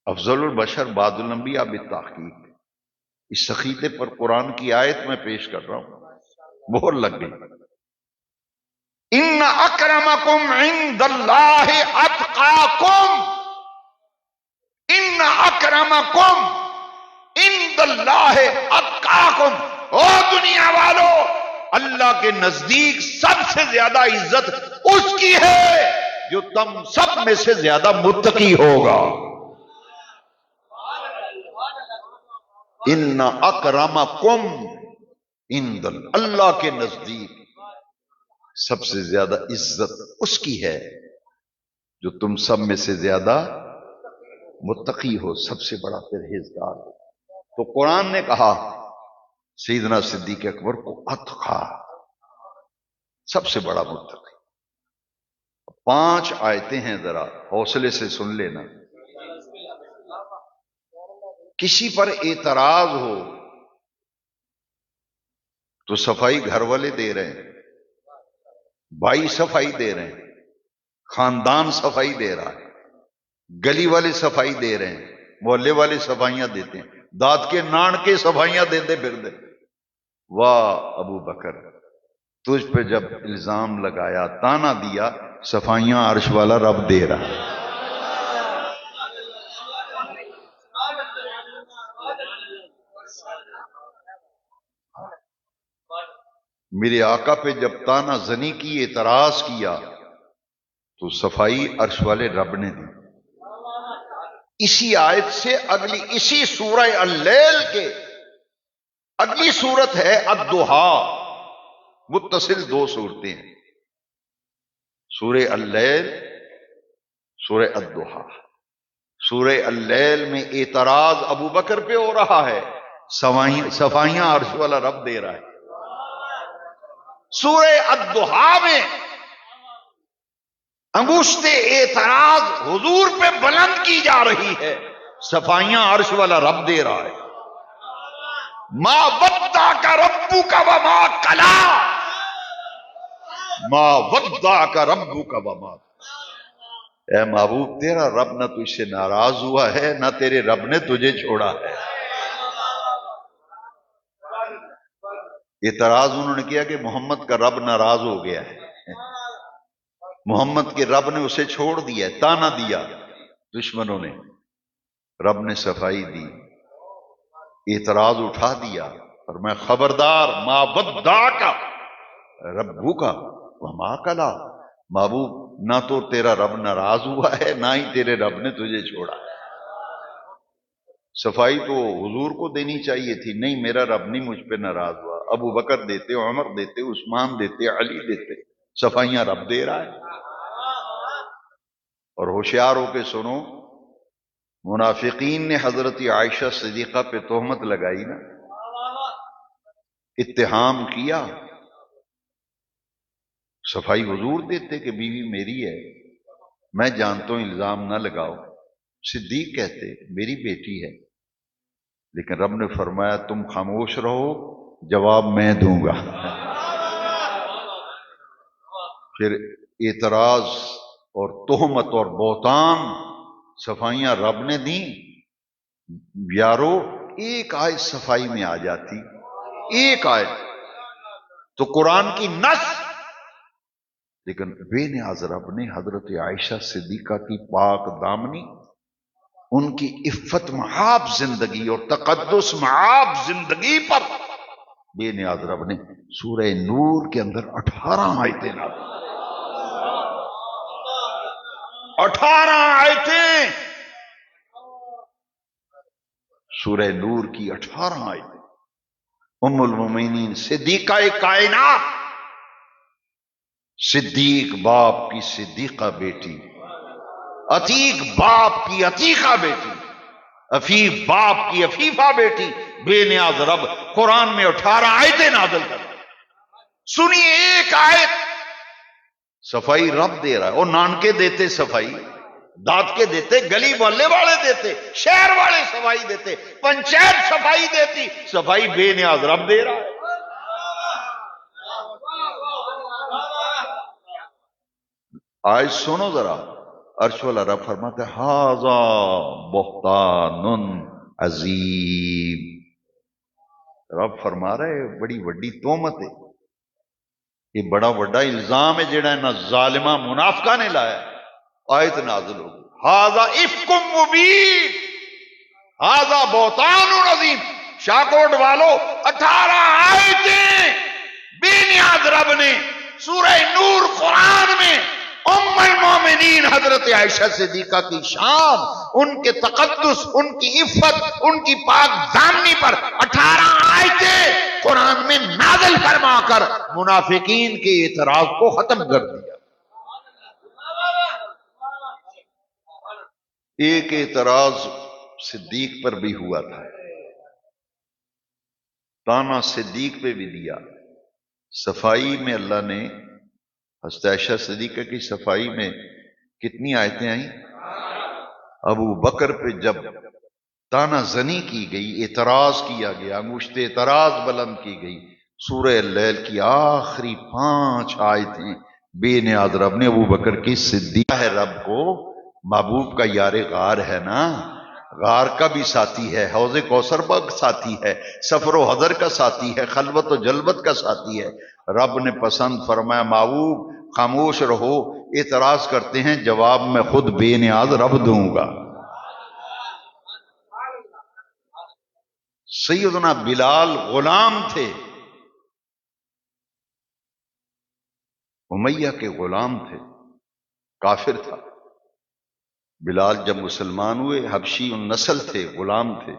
افضل البشر بعد الانبیاء بالتحقیق، اس عقیدے پر قرآن کی آیت میں پیش کر رہا ہوں، مہر لگ گئی۔ ان اکرمکم عند اللہ اتقاکم، ان اکرمکم عند اللہ اتقاکم۔ او دنیا والو، اللہ کے نزدیک سب سے زیادہ عزت اس کی ہے جو تم سب میں سے زیادہ متقی ہوگا۔ ان اکرمکم عند اللہ کے نزدیک سب سے زیادہ عزت اس کی ہے جو تم سب میں سے زیادہ متقی ہو، سب سے بڑا پرہیزگار ہو۔ تو قرآن نے کہا سیدنا صدیق اکبر کو اتقا، سب سے بڑا متقی۔ 5 آیتیں ہیں، ذرا حوصلے سے سن لینا۔ کسی پر اعتراض ہو تو صفائی گھر والے دے رہے ہیں، بھائی صفائی دے رہے ہیں، خاندان صفائی دے رہا ہے، گلی والے صفائی دے رہے ہیں، محلے والے صفائیاں دیتے ہیں، دانت کے نان کے صفائیاں دیتے پھر دے۔ واہ ابو بکر، تجھ پہ جب الزام لگایا، تانا دیا، صفائیاں عرش والا رب دے رہا ہے۔ میرے آقا پہ جب تانا زنی کی، اعتراض کیا، تو صفائی عرش والے رب نے دی۔ اسی آیت سے اگلی، اسی سورہ اللیل کے اگلی سورت ہے الضحیٰ، متصل دو صورتیں ہیں، سورہ اللیل، سورہ الضحیٰ۔ سورہ اللیل میں اعتراض ابو بکر پہ ہو رہا ہے، صفائیاں عرش والا رب دے رہا ہے۔ سورہ الضحیٰ میں انگشت اعتراض حضور پہ بلند کی جا رہی ہے، صفائیاں عرش والا رب دے رہا ہے۔ ما ودعک ربک وما قلی، ما ودعک ربک وما، اے محبوب تیرا رب نہ تجھ سے ناراض ہوا ہے، نہ تیرے رب نے تجھے چھوڑا ہے۔ اعتراض انہوں نے کیا کہ محمد کا رب ناراض ہو گیا ہے، محمد کے رب نے اسے چھوڑ دیا ہے، تانا دیا دشمنوں نے، رب نے صفائی دی، اعتراض اٹھا دیا، اور میں خبردار، ما ودعک ربک وما قلی، محبوب نہ تو تیرا رب ناراض ہوا ہے، نہ ہی تیرے رب نے تجھے چھوڑا ہے۔ صفائی تو حضور کو دینی چاہیے تھی، نہیں میرا رب نہیں مجھ پہ ناراض ہوا، ابو بکر دیتے، عمر دیتے، عثمان دیتے، علی دیتے، صفائیاں رب دے رہا ہے۔ اور ہوشیار ہو کے سنو، منافقین نے حضرت عائشہ صدیقہ پہ تہمت لگائی نا، اتہام کیا، صفائی حضور دیتے کہ بیوی میری ہے، میں جانتا ہوں الزام نہ لگاؤ، صدیق کہتے میری بیٹی ہے، لیکن رب نے فرمایا تم خاموش رہو، جواب میں دوں گا۔ پھر اعتراض اور تہمت اور بہتان، صفائیاں رب نے دیں، یارو ایک آیت صفائی میں آ جاتی، ایک آیت تو قرآن کی نص، لیکن بے نیاز رب نے حضرت عائشہ صدیقہ کی پاک دامنی، ان کی عفت محاب زندگی اور تقدس محاب زندگی پر بے نیاز رب نے سورہ نور کے اندر 18 آیتیں نازل، 18 آیتیں، سورہ نور کی 18 آیتیں، ام المومنین صدیقہ کائنات، صدیق باپ کی صدیقہ بیٹی، عتیق باپ کی عتیقہ بیٹی، عفیف باپ کی عفیفہ بیٹی، بے نیاز رب قرآن میں 18 آیتیں نازل کر، سنیے ایک آیت، صفائی رب دے رہا ہے۔ وہ نانکے دیتے صفائی، دانت کے دیتے، گلی محلے والے دیتے، شہر والے صفائی دیتے، پنچایت صفائی دیتی، صفائی بے نیاز رب دے رہا ہے۔ آج سنو ذرا، عرش والا رب فرماتا ہے ھذا بہتان عظیم، رب فرما رہے بڑی وڈی تہمت ہے، یہ بڑا وڈا الزام ہے جڑا نہ ظالمہ منافقہ نے لایا۔ آیت نازل ہو ھذا افک مبین، ھذا بہتان عظیم، شاکوٹ والو 18 آیتیں بے نیاز رب نے سورہ نور قرآن میں ام المومنین حضرت عائشہ صدیقہ کی شان، ان کے تقدس، ان کی عفت، ان کی پاک دامنی پر 18 آیتیں قرآن میں نازل فرما کر منافقین کے اعتراض کو ختم کر دیا۔ ایک اعتراض صدیق پر بھی ہوا تھا، تانا صدیق پہ بھی دیا، صفائی میں اللہ نے حضرت عائشہ صدیقہ کی صفائی میں کتنی آیتیں آئیں؟ ابو بکر پہ جب تانا زنی کی گئی، اعتراض کیا گیا، انگشت اعتراض بلند کی گئی، سورہ اللیل کی آخری 5 آیتیں بے نیاز رب نے ابو بکر کی صدیق ہے، رب کو محبوب کا یار غار ہے نا، غار کا بھی ساتھی ہے، حوض کوثر کا ساتھی ہے، سفر و حضر کا ساتھی ہے، خلوت و جلوت کا ساتھی ہے۔ رب نے پسند فرمایا محبوب خاموش رہو، اعتراض کرتے ہیں جواب میں خود بے نیاز رب دوں گا۔ سیدنا بلال غلام تھے، امیہ کے غلام تھے، کافر تھا۔ بلال جب مسلمان ہوئے حبشی النسل تھے، غلام تھے،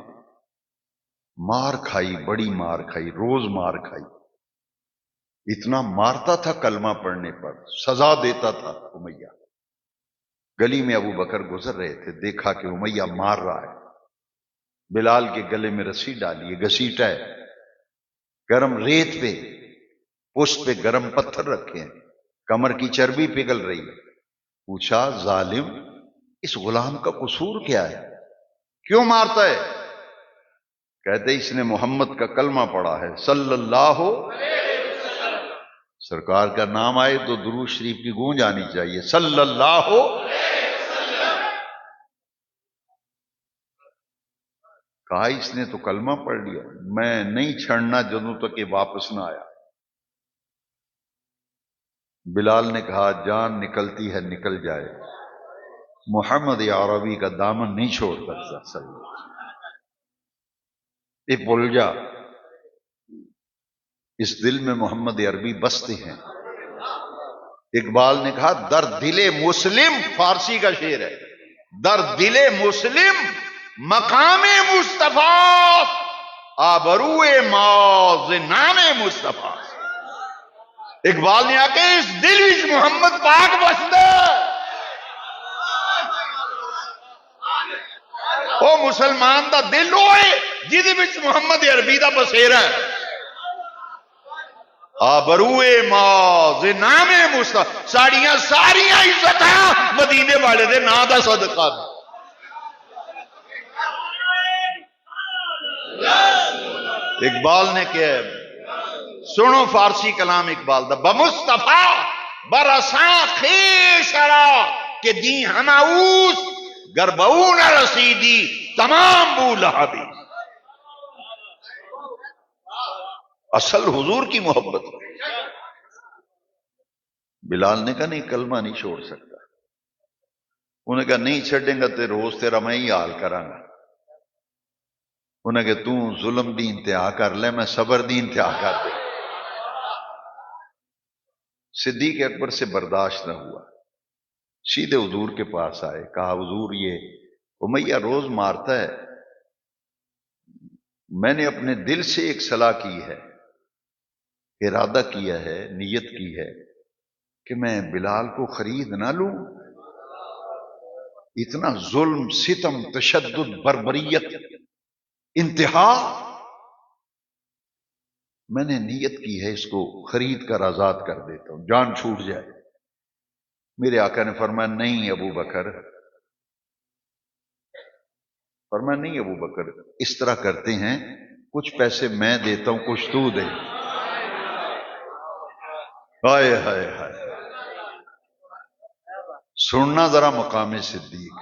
مار کھائی، بڑی مار کھائی، روز مار کھائی، اتنا مارتا تھا کلمہ پڑھنے پر، سزا دیتا تھا امیہ۔ گلی میں ابو بکر گزر رہے تھے، دیکھا کہ امیہ مار رہا ہے، بلال کے گلے میں رسی ڈالی، گھسیٹا ہے، گرم ریت پہ، پشت پہ گرم پتھر رکھے ہیں، کمر کی چربی پگھل رہی ہے۔ پوچھا ظالم اس غلام کا قصور کیا ہے، کیوں مارتا ہے؟ کہتے اس نے محمد کا کلمہ پڑھا ہے صلی اللہ، سرکار کا نام آئے تو درود شریف کی گونج آنی چاہیے، صلی اللہ۔ کہا اس نے تو کلمہ پڑھ لیا، میں نہیں چھڑنا جدوں تک یہ واپس نہ آیا۔ بلال نے کہا جان نکلتی ہے نکل جائے، محمد عربی کا دامن نہیں چھوڑ سکتا، صلی اللہ علیہ وسلم۔ یہ بھول جا، اس دل میں محمد عربی بستے ہیں۔ اقبال نے کہا در دل مسلم، فارسی کا شعر ہے، در دل مسلم مقام مصطفیٰ، آبرو ماز نام مصطفیٰ۔ اقبال نے آ کے اس دل وچ محمد پاک بسدا، او مسلمان دا دل ہوئے جہدے وچ محمد عربی دا بسیرا ہے۔ آبروئے ماز نام مصطفیٰ، ساڑیاں ساریاں عزتاں مدینے والے دے نا دا صدقہ۔ اقبال نے کہا سنو فارسی کلام اقبال دا، بمصطفیٰ برساں خیش را کہ دی ہماؤس گربعون رسیدی تمام بو لہبی۔ اصل حضور کی محبت۔ بلال نے کہا نہیں کلمہ نہیں چھوڑ سکتا، انہوں نے کہا نہیں چھڑیں گا تے روز تیرا میں ہی حال کراں گا۔ انہوں نے کہا تو ظلم دی انتہا کر لے، میں صبر دی انتہا کر دے۔ صدیق اکبر سے برداشت نہ ہوا، سیدھے حضور کے پاس آئے، کہا حضور یہ امیہ روز مارتا ہے، میں نے اپنے دل سے ایک صلاح کی ہے، ارادہ کیا ہے، نیت کی ہے کہ میں بلال کو خرید نہ لوں، اتنا ظلم ستم تشدد بربریت انتہا، میں نے نیت کی ہے اس کو خرید کر آزاد کر دیتا ہوں، جان چھوٹ جائے۔ میرے آقا نے فرمایا نہیں ابو بکر، فرمایا نہیں ابو بکر، اس طرح کرتے ہیں کچھ پیسے میں دیتا ہوں کچھ تو دے۔ ہائے ہائے ہائے، سننا ذرا مقام صدیق،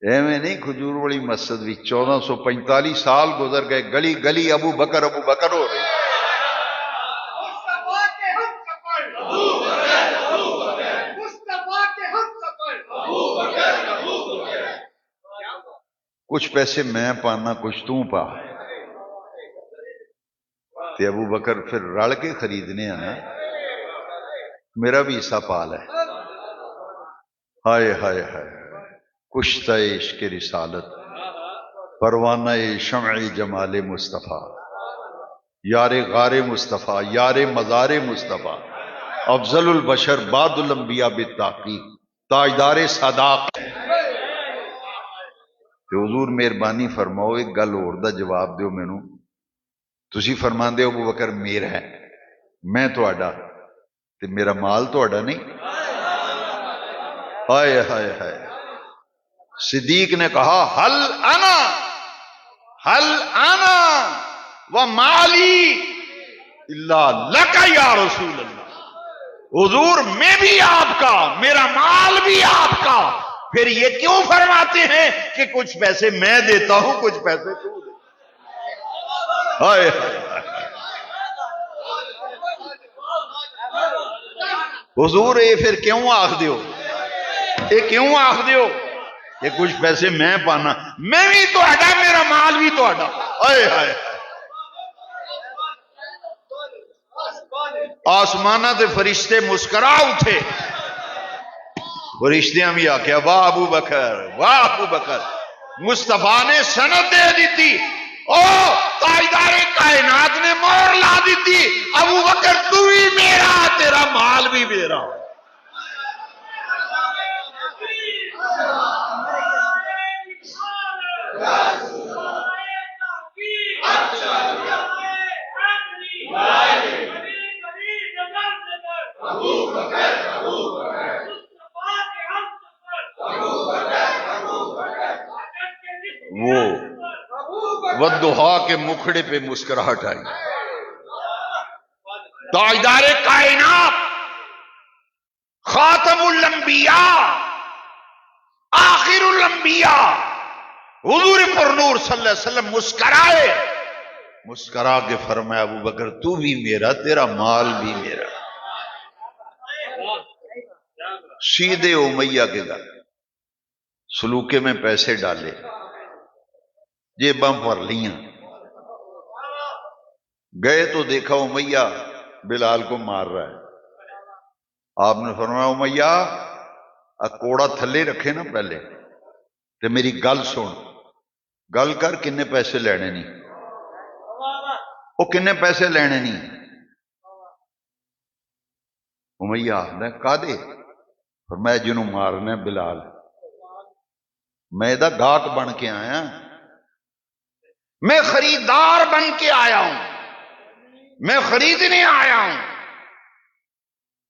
ایویں نہیں کھجور والی مسجد بھی 1445 سال گزر گئے، گلی گلی ابو بکر ہو رہے۔ کچھ پیسے میں پانا کچھ تو پا، تے ابو بکر پھر رل کے خریدنے ہیں نا، میرا بھی حصہ پال ہے۔ ہائے ہائے ہائے، کشتہ عشق رسالت، پروانہ شمع جمال مصطفیٰ، یار غار مصطفیٰ، یار مزار مصطفیٰ، افضل البشر بعد الانبیاء بالتحقیق، تاجدار صداق۔ تے حضور مہربانی فرماؤ ایک گل اور دا جواب دیو مینوں، تسی فرماندے ہو ابو بکر میرا ہے، میں تہاڈا تے میرا مال تہاڈا نہیں۔ ہائے ہائے ہائے، صدیق نے کہا حل انا و مالی الا لک یا رسول اللہ،
حضور میں بھی آپ کا، میرا مال بھی آپ کا، پھر یہ کیوں فرماتے ہیں کہ کچھ پیسے میں دیتا ہوں کچھ پیسے تو دیتا؟ ہائے حضور یہ پھر کیوں آخ دیو، یہ کیوں آخ دیو کہ کچھ پیسے میں پانا، میں بھی تو اڈا، میرا مال بھی تو اڈا۔ ہائے ہائے آسمانہ تے فرشتے مسکرا اٹھے، فرشتیاں بھی آکھیا واہ ابو بکر، واہ ابو بکر۔ مصطفیٰ نے سند دے دیتی، او تاجدار کائنات نے مہر لا دیتی، ابو بکر تو بھی میرا، تیرا مال بھی میرا۔ وہ والضحیٰ کے مکھڑے پہ مسکراہٹ آئی۔ تاجدار کائنات، خاتم الانبیاء، آخر الانبیاء، حضور پر نور صلی اللہ علیہ وسلم مسکرائے، مسکرا کے فرمایا ابو بکر تو بھی میرا، تیرا مال بھی میرا۔ سیدھے امیہ کے گھر سلوکے میں پیسے ڈالے، جیباں پر لیاں، گئے تو دیکھا امیہ بلال کو مار رہا ہے۔ آپ نے فرمایا امیہ کوڑا تھلے رکھے نا پہلے تے میری گل سن، گل کر کنے پیسے لینے نہیں، وہ کنے پیسے لینے نہیں۔ امیہ آخنا کا دے، فرمایا جنوں مارنا بلال، میں دا گاہک بن کے آیا، میں خریدار بن کے آیا ہوں، میں خریدنے آیا ہوں،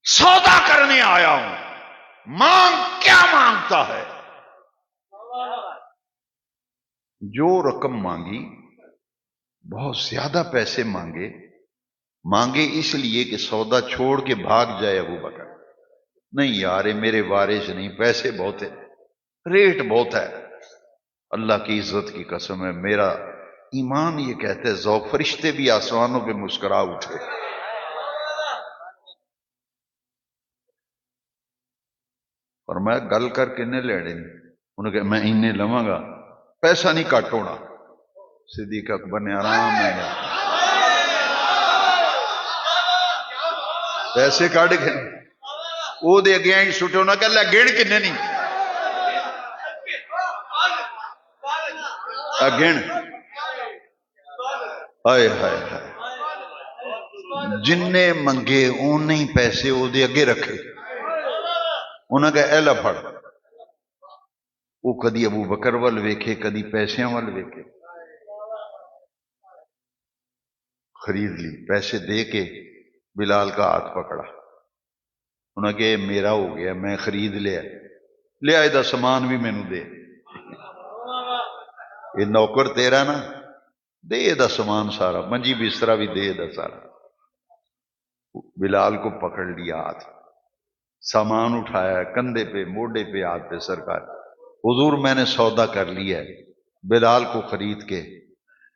سودا کرنے آیا ہوں، مانگ کیا مانگتا ہے؟ جو رقم مانگی بہت زیادہ پیسے مانگے اس لیے کہ سودا چھوڑ کے بھاگ جائے ابو بکر۔ نہیں یار یہ میرے وارث نہیں، پیسے بہت ہے، ریٹ بہت ہے، اللہ کی عزت کی قسم ہے، میرا ایمان یہ کہتے ہیں ذوق، فرشتے بھی آسمانوں پہ مسکرا اٹھے۔ فرمایا گل کر کنے لینے، انہوں نے کہا میں انہیں لواں گا، پیسہ نہیں کٹ ہونا۔ صدیق اکبر نے آرام میں پیسے کٹ گئے، وہ دے گیا ہی سٹے، انہوں نے کہا لے گن کنے نہیں، گن ہائے ہائے ہائے، جن نے منگے اونے ہی پیسے وہ دے اگے رکھے، انہوں نے کہا اے لے پھڑ۔ وہ کدی ابو بکر وال ویکھے، کدی پیسے وال ویکھے، خرید لی، پیسے دے کے بلال کا ہاتھ پکڑا، انہوں نے کہا یہ میرا ہو گیا، میں خرید لیا دا سامان بھی مینوں دے، یہ نوکر تیرا نا، دے دا سامان سارا، منجی بسترا بھی دے دا سارا۔ بلال کو پکڑ لیا ہاتھ، سامان اٹھایا، کندھے پہ موڈے پہ ہاتھ پہ، سرکار حضور میں نے سودا کر لیا ہے، بلال کو خرید کے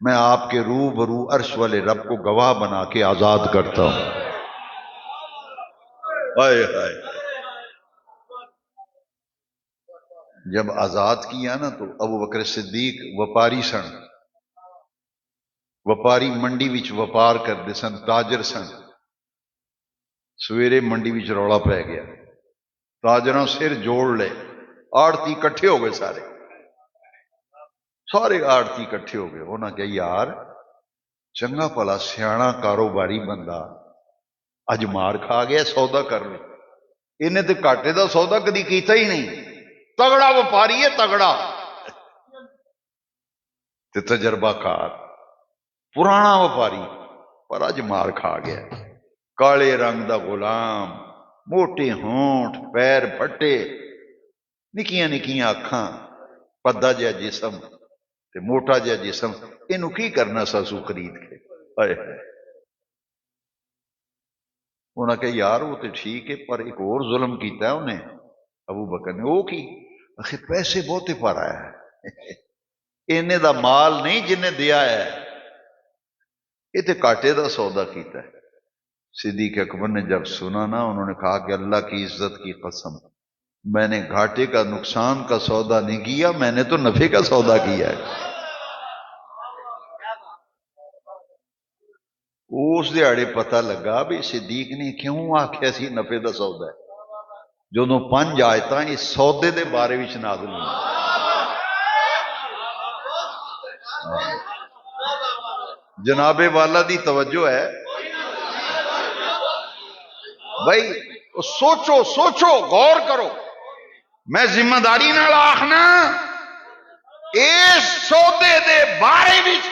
میں آپ کے روبرو عرش والے رب کو گواہ بنا کے آزاد کرتا ہوں۔ ہائے ہائے، جب آزاد کیا نا تو ابو بکر صدیق وپاری سن، وپاری منڈی وچ وپار کرتے سن، تاجر سن، سویرے منڈی وچ رولا پہ گیا، تاجراں سر جوڑ لے، آڑتی کٹھے ہو گئے، سارے آڑتی کٹھے ہو گئے، انہاں کہا یار چنگا پلا سیاڑا کاروباری بندہ اج مار کھا گیا، سودا کر لے، انہیں تے گھاٹے دا سودا کدی کیتا ہی نہیں، تگڑا وپاری ہے، تگڑا تے تجربہ کار، پرانا وپاری، پر اج مار کھا گیا، کالے رنگ دا غلام، موٹے ہونٹ، پیر پھٹے، نکیاں نکیاں اکھاں، پدا جہا جسم تے موٹا جہا جسم، اینو کی کرنا ساسو خرید کے؟ ہائے ہائے، انہوں نے کہا یار وہ تو ٹھیک ہے پر ایک اور ظلم کیتا ہے انہیں ابو بکر نے. وہ کی آخر پیسے بہتے پر آیا ہے انہیں دا مال نہیں جنہیں دیا ہے یہ تو کاٹے دا سودا کیتا ہے. صدیق اکبر نے جب سنا نا انہوں نے کہا کہ اللہ کی عزت کی قسم میں نے گھاٹے کا نقصان کا سودا نہیں کیا میں نے تو نفع کا سودا کیا ہے. اس دیہڑے پتہ لگا بھی صدیق نے کیوں آخیا سی نفع دا سودا ہے جدوں 5 آیتاں اس سودے دے بارے وچ نازل ہوئی. جناب والا دی توجہ ہے بھائی. سوچو سوچو غور کرو. میں ذمہ داری نال آخنا اس سودے دے بارے وچ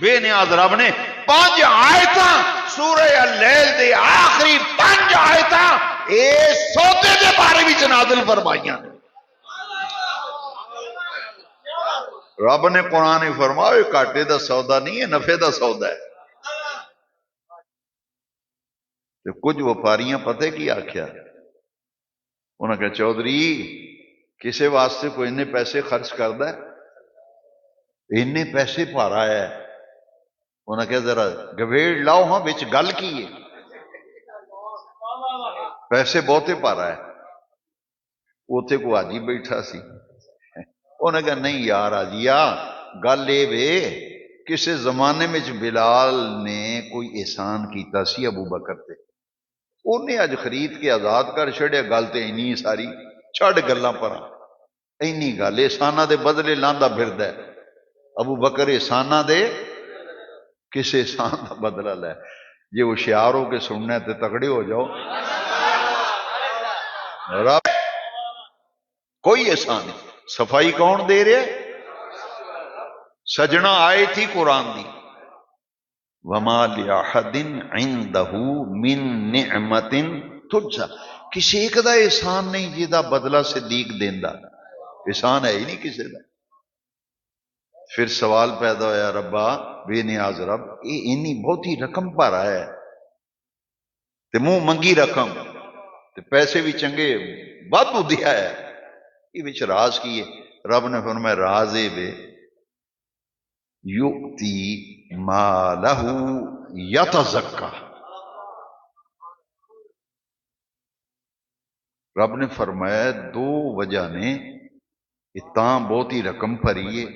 بے نیاز رب نے 5 آیتاں سورہ اللیل دے آخری 5 آیتاں اس سودے دے بارے وچ نازل فرمائیاں. رب نے قرآن فرمایا کاٹے دا سودا نہیں ہے نفع دا سودا ہے. تو کچھ وپاریاں پتہ کی آخیا انہوں نے کہا چودھری کسے واسطے کوئی انہیں پیسے خرچ کردا ہے انہیں پیسے پارا ہے. انہوں نے کہا ذرا گویڑ لاؤ ہاں بچ گل کی ہے پیسے بہتے پارا ہے. اوتے کو حاجی بیٹھا سی انہوں نے کہا نہیں یار حاجیا گل اے وے کسے زمانے میں بلال نے کوئی احسان کیتا سی ابو بکر تے انہیں اج خرید کے آزاد کر چھڑیا. گل تے اینی ساری چھڑ گلاں پر اینی گل احساناں دے بدلے لاندا پھردا ہے. ابو بکر احساناں دے کس احسان دا بدلہ لے. یہ ہوشیار ہو کے سننا ہے تے تگڑے ہو جاؤ. رب کوئی احسان نہیں. صفائی کون دے رہے سجنا آئے تھی قرآن دی وما لأحد عنده من نعمت تجزا. کسی ایک دا احسان نہیں جہدا بدلہ صدیق دیندا. احسان ہے ہی نہیں کسی دا. پھر سوال پیدا ہویا ربا بے نیاز رب یہ انی بہتی رقم پر ہے تے منہ منگی رقم تے پیسے بھی چنگے وادو دیا ہے یہ وچ راز کی ہے. رب نے فرمایا راز اے بے یؤتی مالہ یتزکا. رب نے فرمایا 2 وجہ نے یہ تاں بہتی رقم بھری ہے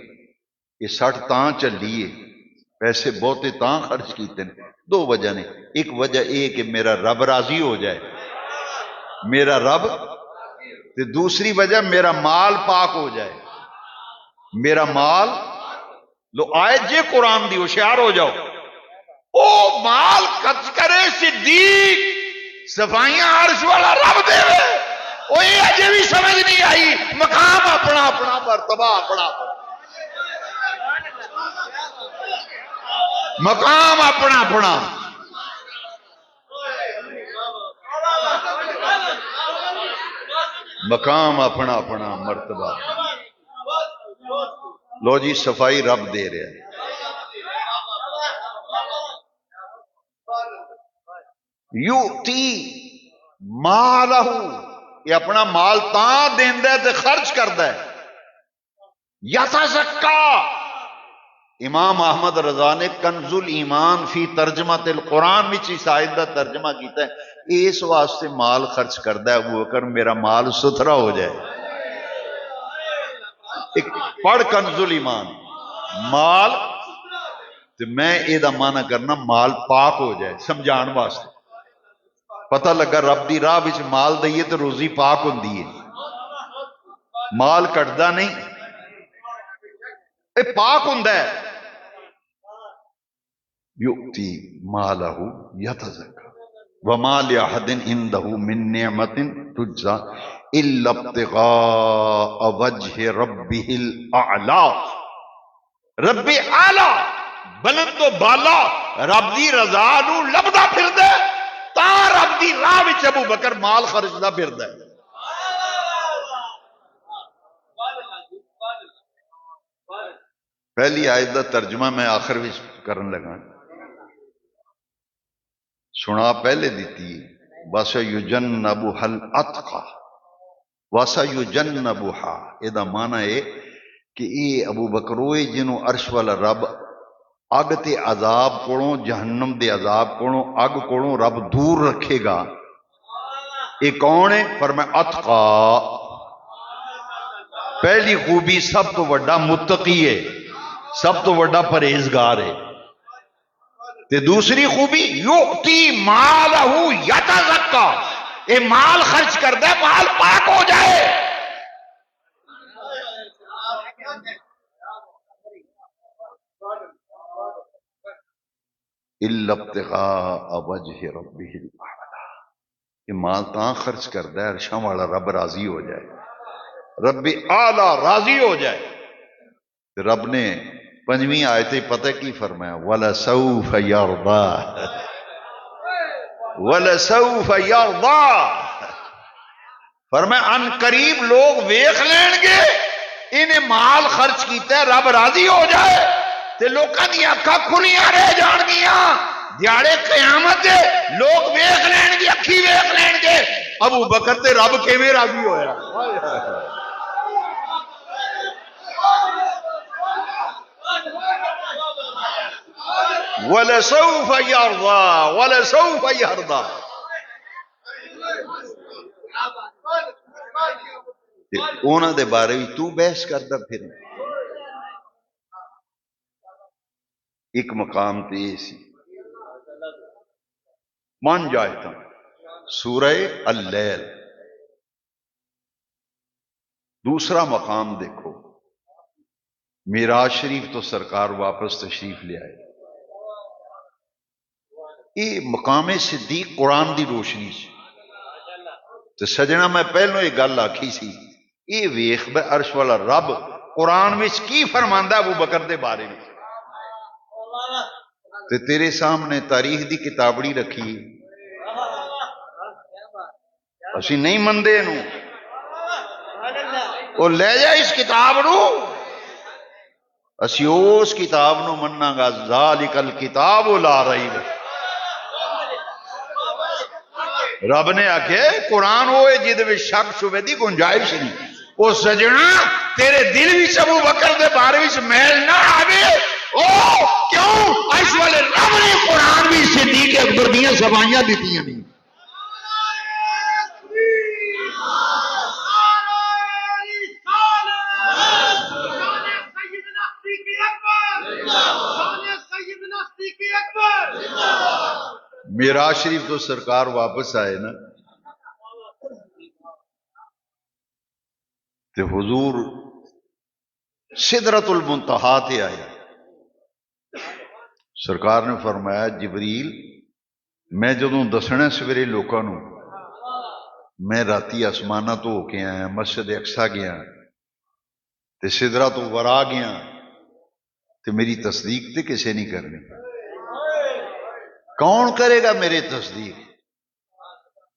یہ 60 تاں چلیے پیسے بہتے تاں خرچ کیتے ہیں. 2 وجہ نے. ایک وجہ یہ کہ میرا رب راضی ہو جائے میرا رب تے دوسری وجہ میرا مال پاک ہو جائے. میرا مال لو آئے جے قرآن دی ہوشیار ہو جاؤ. او مال خرچ کرے صدیق صفائیاں عرش والا رب دے وہ اجے بھی سمجھ نہیں آئی. مقام اپنا اپنا مرتبہ اپنا اپنا مقام اپنا اپنا. مقام اپنا اپنا مرتبہ. لو جی صفائی رب دے رہا ہے. یؤتی مالہ یہ اپنا مال تاں دیندا ہے تے خرچ کردا ہے. یتزکا امام احمد رضا نے کنز الایمان فی ترجمۃ القرآن وچ اس آیت دا ترجمہ کیتا ہے اس واسطے مال خرچ کردا ہے ابو بکر میرا مال ستھرا ہو جائے. ایک پڑھ کنز الایمان مال تے میں اے دا معنی کرنا مال پاک ہو جائے سمجھان واسطے. پتہ لگا رب دی راہ وچ مال دئیے تے روزی پاک ہوندی ہے. مال کٹدا نہیں اے پاک ہوندا ہے. یؤتی مالہ یتزکا وما لأحد عنده من نعمت تجزا الا ابتغاء وجه ربه الاعلی. رب اعلی بلند و بالا رب دی رضا نو لبدا پھردا ہے تا رب دی راہ وچ ابو بکر مال خرچدا پھردا ہے. پہلی آیت دا ترجمہ میں آخر وچ کرن لگا سنا پہلے دیتی ہے وَسَيُجَنَّبُهَا الْأَتْقَى وَسَيُجَنَّبُهَا، یہ معنی ہے کہ یہ ابو بکر ہوئے جنہوں عرش والا رب اگ تے عذاب کولوں، جہنم دے عذاب کولوں، اگ کولوں رب دور رکھے گا۔ یہ کون ہے؟ فرمایا اتقا، پہلی خوبی سب تو بڑا متقی ہے، سب تو بڑا پرہیزگار ہے۔ تے دوسری خوبی یؤتی مالہ یتزکا، یہ مال خرچ کرتا ہے مال پاک ہو جائے۔ الا ابتغاء وجہ ربہ الاعلی، یہ مال تاں خرچ کرتا ہے عرشاں والا رب راضی ہو جائے، رب اعلی راضی ہو جائے۔ رب نے پنجویں آیت پتہ کی فرمایا؟ وَلَسَوْفَ يَرْضَىٰ، وَلَسَوْفَ يَرْضَىٰ، فرمایا ان قریب لوگ ویکھ لین گے انہیں مال خرچ کیتا ہے رب راضی ہو جائے تے لوکاں دی اکھاں کھلیاں رہ جان گیاں، دیاڑے قیامت دے لوگ ویکھ لین گے، اکھی ویکھ لین گے ابو بکر تے رب کیویں راضی ہویا۔ وَلَسَوْفَ يَرْضَىٰ وَلَسَوْفَ يَرْضَىٰ، انہاں دے بارے بھی تو بحث کردا پھر۔ ایک مقام تے یہ سی، مان جائے تھا سورہ اللیل۔ دوسرا مقام دیکھو، معراج شریف تو سرکار واپس تشریف لے آئے، یہ مقام صدیق قرآن دی روشنی سے۔ تو سجنا میں پہلو یہ گل آکھی سی، یہ ویخ بے عرش والا رب قرآن وچ کی فرماندا ابو بکر دے بارے میں، تے تیرے سامنے تاریخ دی کتابڑی رکھی، اسی نہیں مندے نو، وہ لے جا اس کتاب نو، اسی اس کتاب نو مننا گا، ذالک الکتاب لا ریب۔ رب نے آکھے قرآن ہوئے جہدے وچ شک شبے دی گنجائش نہیں۔ او سجنا تیرے دل وچ ابو بکر دے بارے وچ میل نہ آوے، او کیوں؟ اس والے رب نے قرآن بھی صدیق اکبر دیاں سوائیاں دیتیاں نہیں۔ معراج شریف تو سرکار واپس آئے نا، تے حضور سدرۃ المنتہا تے آئے، سرکار نے فرمایا جبریل میں جدوں دسنا سویرے لوکاں نو، میں راتی آسمانہ تو ہو کے آیا، مسجد اقصی گیا تے سدرہ تو ورا گیا، تے میری تصدیق تے کسے نہیں کرنی، کون کرے گا میرے تصدیق؟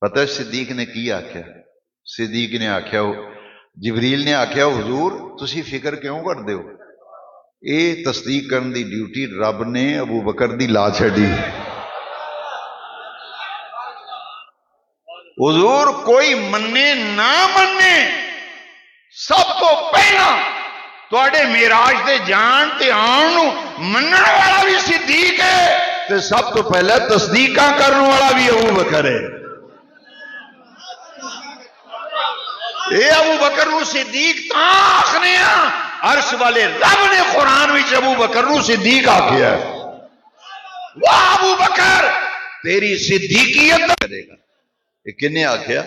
پتہ صدیق نے کی آکھیا؟ صدیق نے آکھیا، جبریل نے آکھیا حضور تسی فکر کیوں کر دیو، اے تصدیق کرن دی ڈیوٹی رب نے ابو بکر دی لا چھڑی۔ حضور کوئی منے نہ منے، سب تو پہلا تواڈے معراج دے جان تے آن نو منن والا بھی صدیق ہے، تے سب تو پہلے تصدیقاں کرنے والا بھی ابو بکر ہے۔ اے ابو بکر نو صدیق تاں آخنے ہاں، عرش والے رب نے قرآن وچ ابو بکر نو صدیق آکھیا ہے۔ واہ ابو بکر تیری صدیقیت کرے گا، یہ کنے آکھیا؟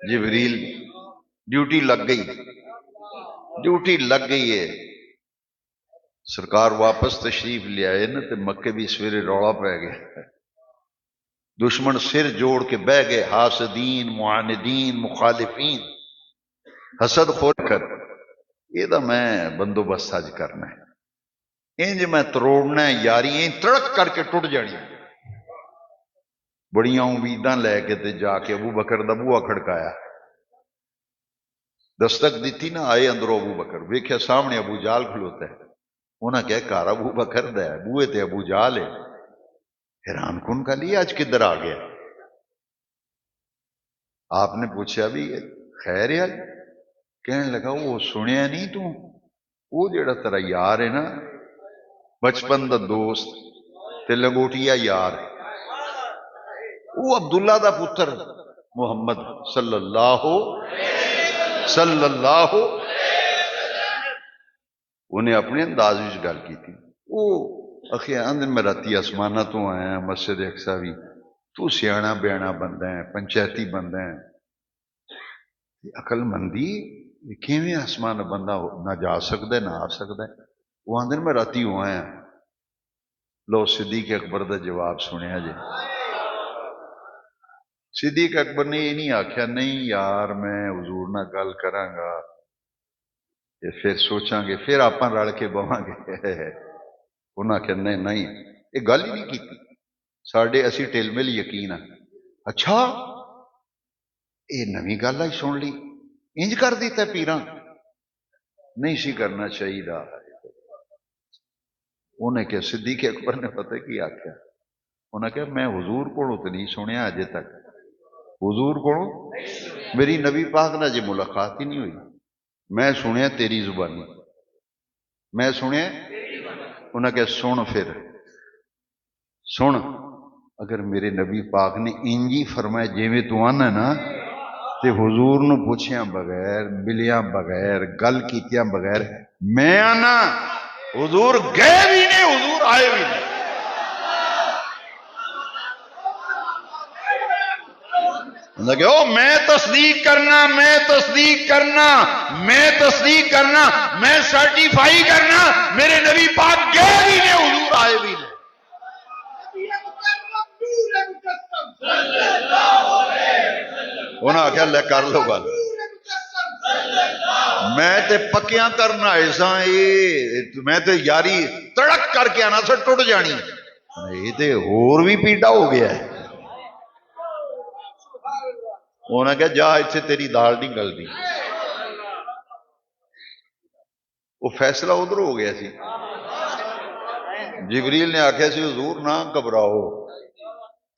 جبریل۔ ڈیوٹی لگ گئی، ڈیوٹی لگ گئی ہے۔ سرکار واپس تشریف لے آئے نا، تے مکے بھی سویرے روڑا پہ گیا، دشمن سر جوڑ کے بہ گئے، حاسدین معاندین مخالفین، حسد خود کر، یہ دا میں بندوبست اج کرنا ہے، انج میں تروڑنا ہے یاری، انج تڑک کر کے ٹوٹ جانی۔ بڑیاں امیداں لے کے تے جا کے ابو بکر دا بوہا کھڑکایا، دستک دیتی نا، آئے اندروں ابو بکر، ویکھیا سامنے ابو جال کھلوتا ہے، انہاں کہا کار ابو بکر دا ہے، بوئے تے ابو جال ہے، حیران کن کا لیا آج کدھر آ گیا؟ آپ نے پوچھا بھی خیر ہے؟ کہنے لگا وہ سنیا نہیں تو وہ جڑا تیرا یار ہے نا بچپن دا دوست تے لنگوٹیا یار وہ عبداللہ دا پتر محمد صلی اللہ انہیں اپنے انداز وچ گل کی تھی وہ اخی اندر میں راتی آسمانہ تو آیا مسجد اقصی بھی تو سیانا بیانا بندہ ہے پنچایتی بندہ ہے عقل مندی کیویں آسمان بندہ نہ جا سکتا ہے نہ آ سکتا ہے وہ آدھے میں راتی ہو آیا لو صدیق اکبر دا جواب سنیا جی صدیق اکبر نے یہ نہیں آخیا نہیں یار میں حضور نہ گل کراں گا پھر سوچاں گے پھر آپ رل کے بواں گے انہاں آخیا نہیں یہ گل ہی نہیں کی ساڈے اسی ٹل مل یقین ہے اچھا یہ نویں گل آئی سن لی انج کر دیتا پیراں نہیں سی کرنا چاہیے انہیں کہ صدیق اکبر نے پتہ کی آخیا انہیں کہا میں حضور کو تو نہیں سنیا اجے تک حضور کو میری نبی پاک نہ جی ملاقات ہی نہیں ہوئی میں سنیا تیری زبانی میں سنیا انہیں کہا سن پھر سن اگر میرے نبی پاک نے انجی فرمایا جیویں تو آنا نا تے حضور نو پوچھیاں بغیر ملیاں بغیر گل کیتیاں بغیر میں آنا حضور گئے بھی نہیں حضور آئے بھی نہیں میں تصدیق کرنا میں سرٹیفائی کرنا میرے نبی پاک گئے بھی نہیں حضور آئے بھی نہیں انہاں آخیا لے کر لو گل میں تے پکیاں کرنا ایسا میں تے یاری تڑک کر کے آنا سا ٹوٹ جانی یہ تے اور بھی پیٹا ہو گیا ہے انہاں کہا جا اتنے تیری دال نہیں گلدی وہ فیصلہ ادھر ہو گیا سی جبریل نے آخیا سی حضور نہ گھبراؤ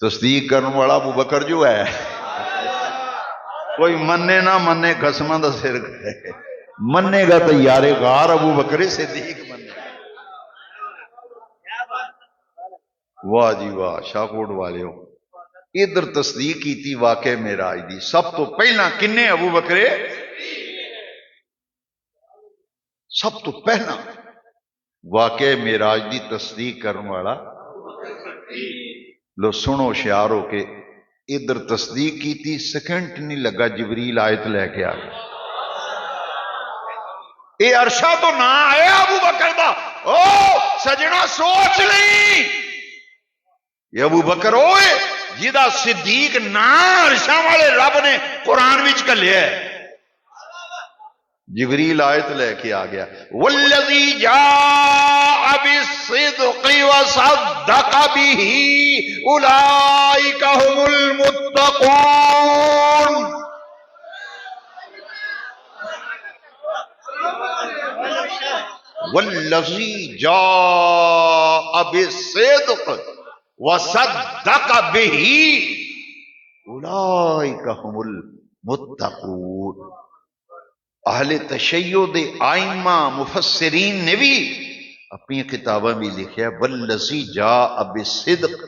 تصدیق کرنے والا ابو بکر جو ہے کوئی منے نہ منے قسماں دا سر منے گا تو یار غار ابو بکر صدیق منے واہ جی واہ شاہکوٹ والے ہو ادھر تصدیق کی تھی واقع معراج دی سب تو پہلا کنے ابو بکر سب تو پہلا واقع معراج دی تصدیق کرنے والا لو سنو شعار ہو کے ادھر تصدیق کی تھی سیکنڈ نہیں لگا جبریل آیت لے کے آ گیا اے عرشہ تو نہ آیا ابو بکر دا او سجنا سوچ نہیں یہ ابو بکر ہوئے جیدہ صدیق نہ عرشہ والے رب نے قرآن وچ کلیا ہے جبریل آیت لے کے آ گیا والذی جاء بالصدق وصدق به اولئک هم المتقون والذی جاء بالصدق وصدق به اولئک هم المتقون اہل تشیع دے آئمہ مفسرین نے بھی اپنی کتابیں بھی لکھیا والذی جاء بالصدق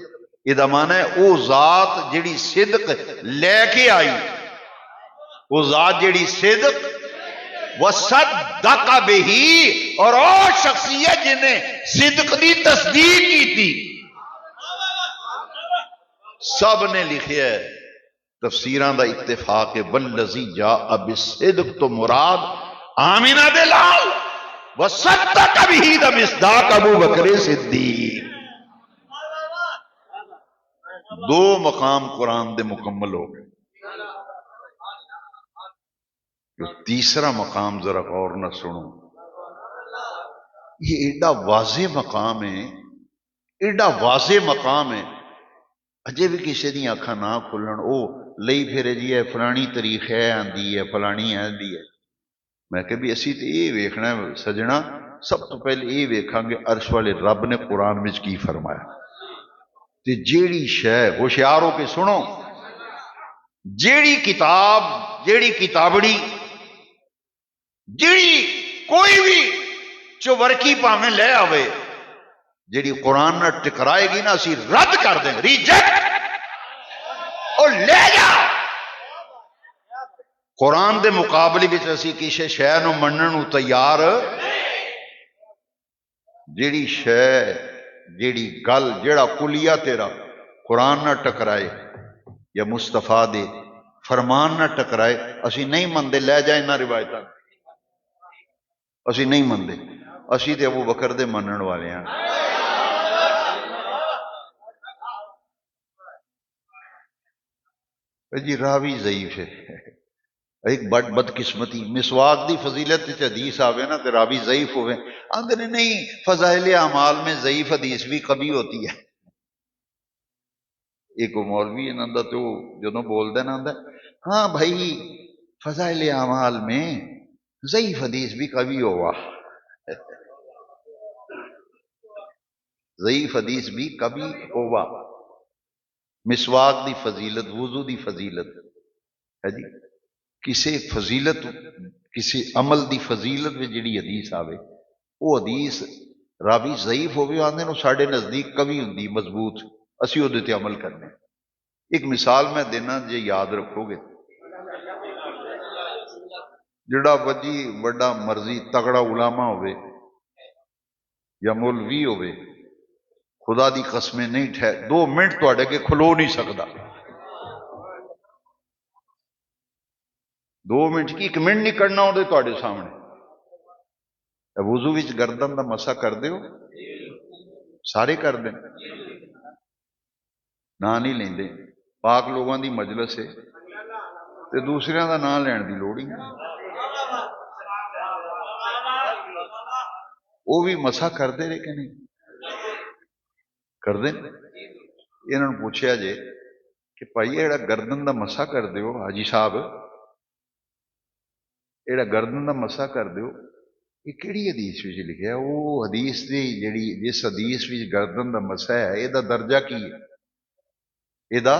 یہ معنی ہے او ذات جڑی صدق لے کے آئی او ذات جڑی صدق وصدق به اور شخصیت جنہیں صدق دی تصدیق کی تھی سب نے لکھیا ہے تفسیران دا اتفاق والذی جاء بالصدق تو مراد آمینہ دے لال وصدق به دا مصداق ابو بکر صدیق دو مقام قرآن دے مکمل ہو گئے جو تیسرا مقام ذرا غور نہ سنو یہ ایڈا واضح مقام ہے ایڈا واضح مقام ہے اجے بھی کسی دی آنکھاں نہ کھلن او لئی پھر جی ہے فلانی تاریخ ہے آندی ہے فلانی آندی ہے میں کہ بھی اسی تے یہ ویکھنا ہے سجنا سب تو پہلے یہ ویکھاں گے عرش والے رب نے قرآن وچ کی فرمایا تے جیڑی شے ہوشیار ہو کے سنو جیڑی کتاب جیڑی کتابڑی جیڑی کوئی بھی چورکی پاویں لے آوے جیڑی قرآن نہ ٹکرائے گی نا اسی رد کر دیں ریجیکٹ اور لے جا قرآن دے مقابلے وچ اسی کسے شے نو منن نو تیار جیڑی شے جیڑی گل جیڑا کلیہ تیرا قرآن نہ ٹکرائے یا مصطفیٰ دے فرمان نہ ٹکرائے اسی نہیں مندے لے جائے نہ روایتاں اسی نہیں مندے اسی تے ابو بکر دے منن والے ہیں جی راوی ضعیف ہے ایک بدقسمتی مسواک دی فضیلت تے حدیث آوے نا تے راوی ضعیف ہوئے آندے نے نہیں فضائل اعمال میں ضعیف حدیث بھی کبھی ہوتی ہے ایک مولوی انہاں دا تو جدوں بول دے نا آندا ہاں بھائی فضائل اعمال میں ضعیف حدیث بھی کبھی ہوا ضعیف حدیث بھی کبھی ہوا مسواک دی فضیلت وضو دی فضیلت ہے جی کسی فضیلت کسی عمل دی فضیلت میں جڑی حدیث آوے وہ حدیث راوی ضعیف ہوئے آندے نو ساڑھے نزدیک کبھی ہوندی مضبوط اسی وہ دیتے عمل کرنے ایک مثال میں دینا جے یاد رکھو گے جڑا وجی وڈا مرضی تگڑا علماء ہوئے یا مولوی ہوئے خدا دی قسمیں نہیں ٹھہر 2 منٹ تو اڑے کے کھلو نہیں سکتا 2 منٹ کی 1 منٹ نہیں کرنا ہوتے تو اڑے سامنے وضو وچ گردن دا مسا کر دیو سارے کر دیں نہ نہیں لیندے پاک لوگوں دی مجلس ہے تے دوسریاں دا نام لین دی لوڑ ہی نہیں وہ بھی مسا کر دے رہے کہ نہیں کر دیں انہوں نے پوچھا جے کہ بھائی ایڑا گردن دا مسا کر دیو حاجی صاحب ایڑا گردن دا مسا کر دیو یہ کیڑی حدیث وچ لکھیا وہ حدیث دی جڑی جس حدیث وچ گردن دا مسا ہے یہ دا درجہ کی ہے یہ دا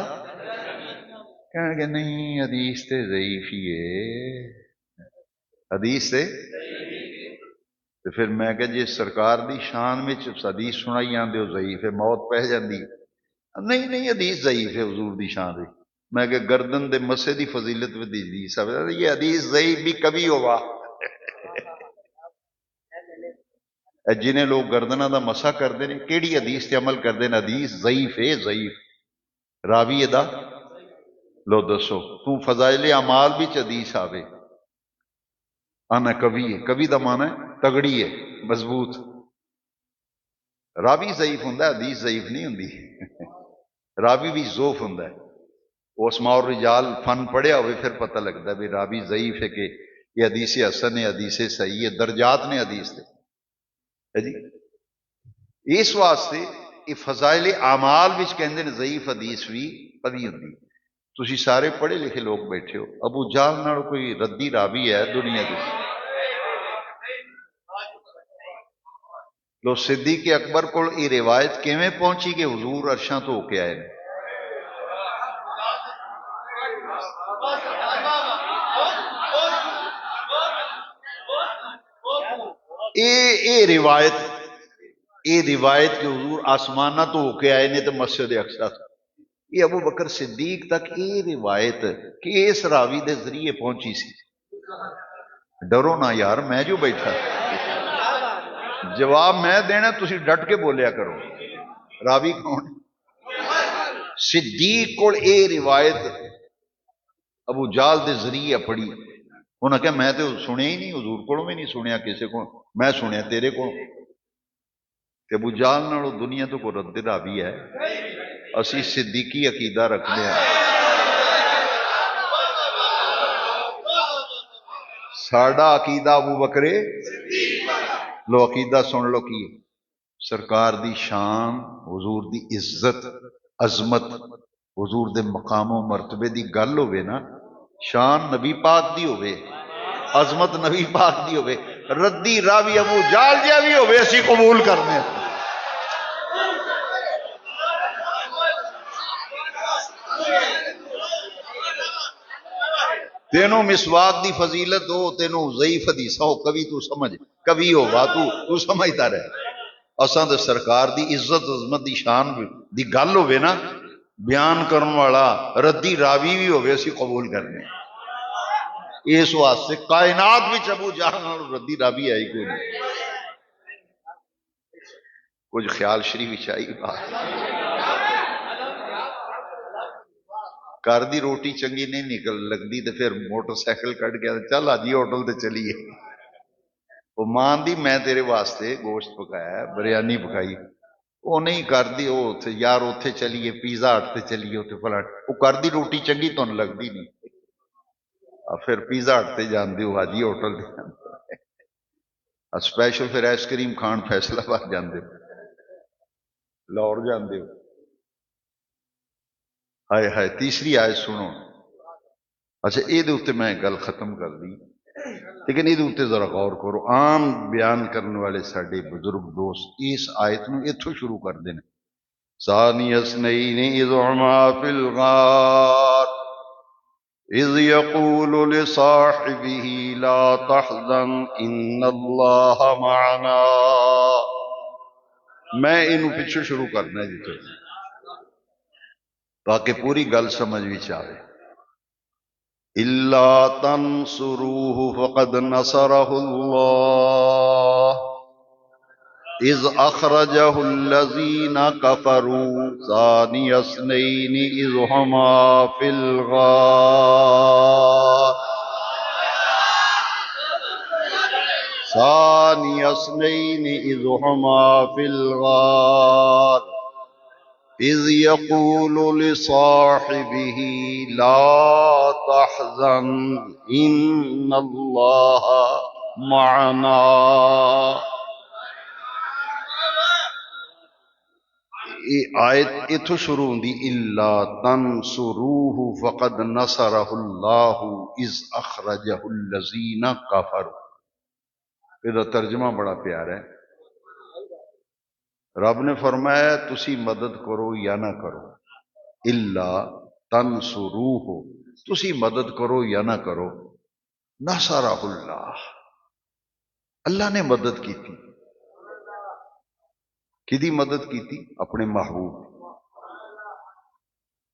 کہنے کہ نہیں حدیث تے ضعیف ہی ہے حدیث تے تو پھر میں کہ جی سرکار دی شان میں حدیث سنائی آندے ہو ضعیف ہے موت پہ جاندی نہیں نہیں حدیث ضعیف ہے حضور دی شان دی میں کہ گردن دے مسے دی فضیلت و دی حدیث یہ حدیث ضعیف بھی کبھی ہوا جنہیں لوگ گردنہ دا مسا کردے نے کیڑی حدیث تے عمل کردے نے حدیث ضعیف ہے ضعیف راوی ادا لو دسو تو فضائل اعمال بھی حدیث آوے آنا کبھی ہے کبھی دا مانا ہے تگڑی ہے مضبوط راوی ضعیف ہوں حدیث ضعیف نہیں ہوں راوی بھی ضعف ہوں وہ اسماء الرجال فن پڑھیا ہوئے پھر پتہ لگتا ہے بھی راوی ضعیف ہے کہ یہ حدیث حسن ہے حدیث صحیح ہے درجات نے حدیث ہے جی اس واسطے یہ فضائل اعمال وچ کہندے نے ضعیف حدیث بھی کبھی ہوندی تسی سارے پڑھے لکھے لوگ بیٹھے ہو ابو جہل نال کوئی ردی راوی ہے دنیا دی لو صدیق اکبر کو یہ روایت کیویں پہنچی کہ حضور عرشاں تو ہو کے آئے اے روایت کہ حضور آسمانہ تو ہو کے آئے نے تو مسجد اقصی یہ ابو بکر صدیق تک یہ روایت کہ اس راوی دے ذریعے پہنچی سی ڈرو نہ یار میں جو بیٹھا جواب میں دینا تسی ڈٹ کے بولیا کرو راوی کون صدیق کو اے روایت ابو جال دے ذریعے پڑھی انہوں نے کہا میں تو سنیا ہی نہیں حضور کو میں نہیں سنیا کسی کو میں سنیا تیرے کو کہ ابو جال نالو دنیا تو کو رد راوی ہے اسی صدیقی عقیدہ رکھنے ہیں ساڑا عقیدہ ابو بکر لو عقیدہ سن لو کی سرکار دی شان حضور دی عزت عظمت حضور دے مقام و مرتبے دی گل ہوئے نا شان نبی پاک دی ہوئے عظمت نبی پاک دی ہوئے ردی راوی ابو جال جیا بھی ہوئے اسی قبول کرنے تینوں مسواک دی فضیلت ہو، تینوں ضعیف حدیث ہو، کبھی تو سمجھ، کبھی ہوا تو سمجھتا رہے۔ اساں تے سرکار دی عزت عظمت دی شان دی گل ہوئے نا، بیان کرن والا ردی راوی بھی ہوئے، اسی قبول کرنے۔ اس واسطے کائنات وچ ابو جہل نال ردی راوی آئی کوئی نہیں۔ کچھ خیال شریف وچ آئی بات؟ گھر دی روٹی چنگی نہیں نکل لگتی تو پھر موٹر سائیکل کٹ گیا، چل آجی ہوٹل تے چلیے۔ وہ مان دی میں تیرے واسطے گوشت پکایا، بریانی پکائی، وہ نہیں کرتی، وہ یار اتنے چلیے پیزا ہٹ تے چلیے، اتنے فلاں، وہ کر دی روٹی چنگی تو لگتی نہیں، پھر پیزا ہٹ تے جاندے ہو، حاجی ہوٹل تے اسپیشل پھر آئس کریم کھان فیصلہ آباد جاندے ہو، لاہور جاندے ہو۔ ہائے ہائے، تیسری آیت سنو۔ اچھا یہ میں گل ختم کر دی، لیکن یہ ذرا غور کرو۔ عام بیان کرنے والے ساڈے بزرگ دوست اس آیت نو اتھوں شروع کر دیں، ثانی اثنین اذ ہما فی الغار اذ یقول لصاحبہ لا تحزن ان اللہ معنا۔ میں انہوں پچھو شروع کرنا ہے جی تاکہ پوری گل سمجھ بھی آئے۔ الا تنصروه فقد نصره الله اذ اخرجه الذين كفروا ثاني اثنين اذ هما في الغار ثاني اثنين اذ هما في الغار اذ يقول لصاحبه لا تحزن ان اللہ معنا۔ آیت اتھو شروع ہوندی الا تنصروه فقد نصرہ اللہ اذ اخرجہ الذین کفروا۔ یہ ترجمہ بڑا پیارا ہے۔ رب نے فرمایا تسی مدد کرو یا نہ کرو، الا تنصروہ، تسی مدد کرو یا نہ کرو، نصرہ اللہ، اللہ نے مدد کی تھی۔ کدی مدد کی تھی؟ اپنے محبوب۔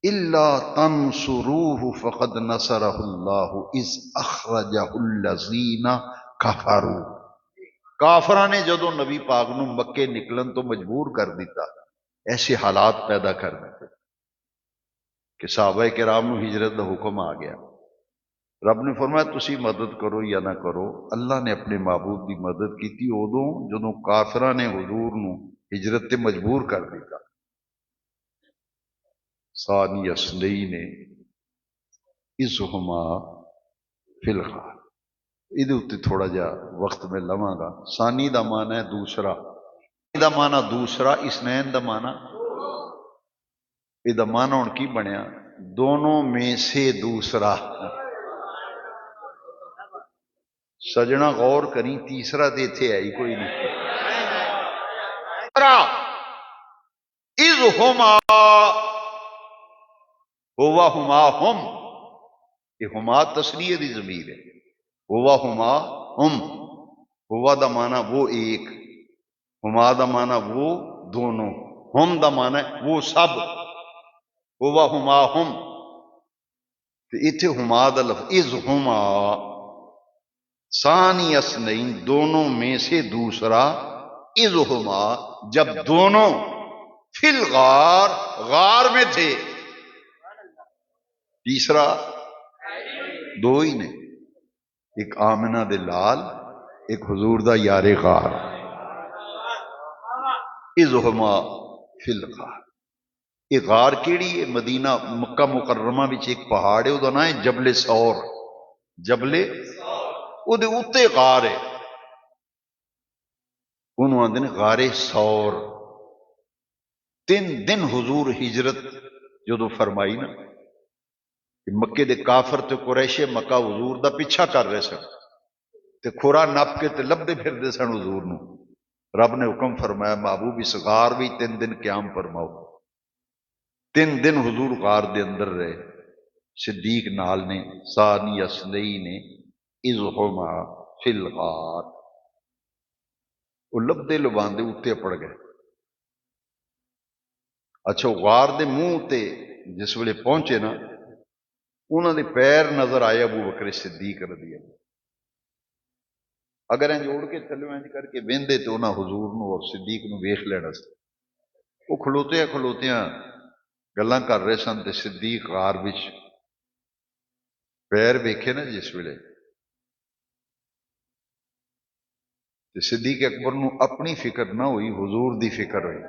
الا تنصروہ فقد نصرہ اللہ اذ اخرجہ الذین کفروا۔ کافراں نے جدو نبی پاک نو مکے نکلن تو مجبور کر دیتا، ایسے حالات پیدا کر دیتے کہ صحابہ کرام نو ہجرت دا حکم آ گیا۔ رب نے فرمایا تسی مدد کرو یا نہ کرو، اللہ نے اپنے محبوب دی مدد کی تھی ادوں جدوں کافراں نے حضور نو ہجرت تے مجبور کر دیتا۔ ثانی اثنین اذ ہما فی الغار، یہ تھوڑا جا وقت میں لواں گا۔ ثانی دا معنی ہے دوسرا، دا معنی دوسرا، اثنین دا معنی، یہ دا معنی ہن کی بنیا؟ دونوں میں سے دوسرا۔ سجنا غور کریں، تیسرا تے ایتھے ہے ہی کوئی نہیں۔ اذ ہما ہوا ہما ہم، یہ ہما تسنیہ دی ضمیر ہے، ہوا ہما ہم، ہوا دا معنی وہ ایک، ہما دا معنی وہ دونوں، ہم دا معنی وہ سب، ہوا ہما ہم۔ تو اتھے ہما دا لفظ اذ ہما، ثانی اثنین دونوں میں سے دوسرا، اذ ہما جب دونوں، فی الغار غار میں تھے۔ تیسرا دو ہی نے، ایک آمنہ دے لال، ایک حضور دا یار غار۔ اذ ہما فی الغار، یہ غار کیڑی ہے؟ مدینہ مکہ مکرمہ وچ ایک پہاڑ ہے، وہ نام ہے جبل سور، جبل وہ دے اتے غار ہے، انہوں آندے نے غار سور۔ 3 دن حضور ہجرت جدو فرمائی نا، مکے دے کافر تے قریش مکہ حضور دا پیچھا کر رہے سن تے کھورا نپ کے تے لبدے پھردے سن حضور نو۔ رب نے حکم فرمایا محبوب اس غار بھی 3 دن قیام فرماؤ۔ 3 دن حضور غار دے اندر رہے، صدیق نال نے ثانی اثنئی نے اذ ہما فی الغار، وہ لبدے لباندے اتنے پڑ گئے. اچھا غار دے منہ تے جس ویلے پہنچے نا، انہوں نے پیر نظر آئے ابو بکر صدیق رضی اللہ. اگر انج اڑ کے تھلے انج کر کے بہندے تو انہاں حضور نو اور صدیق نو ویکھ لینا سی. وہ کھلوتیاں گلاں کر رہے سن تے صدیق غار وچ پیر ویکھے نا جس ویلے، تے صدیق اکبر نو اپنی فکر نہ ہوئی، حضور دی فکر ہوئی.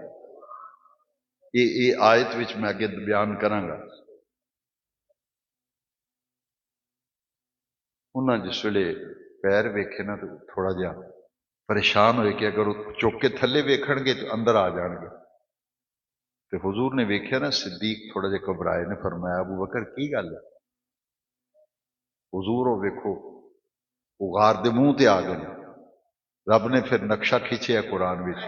یہ آیت وچ میں اگے بیان کراں گا. انہاں جس ویلے پیر ویکھے نا تو تھوڑا جہا پریشان ہوئے کہ اگر وہ چوک کے تھلے ویکھن گے تو اندر آ جان گے. تو حضور نے ویکھیا نا صدیق تھوڑا جہا گھبرائے نے، فرمایا ابو بکر کی گل ہے؟ حضور وہ ویکھو وہ غار دے منہ تے آ گئے. رب نے پھر نقشہ کھینچیا قرآن وچ،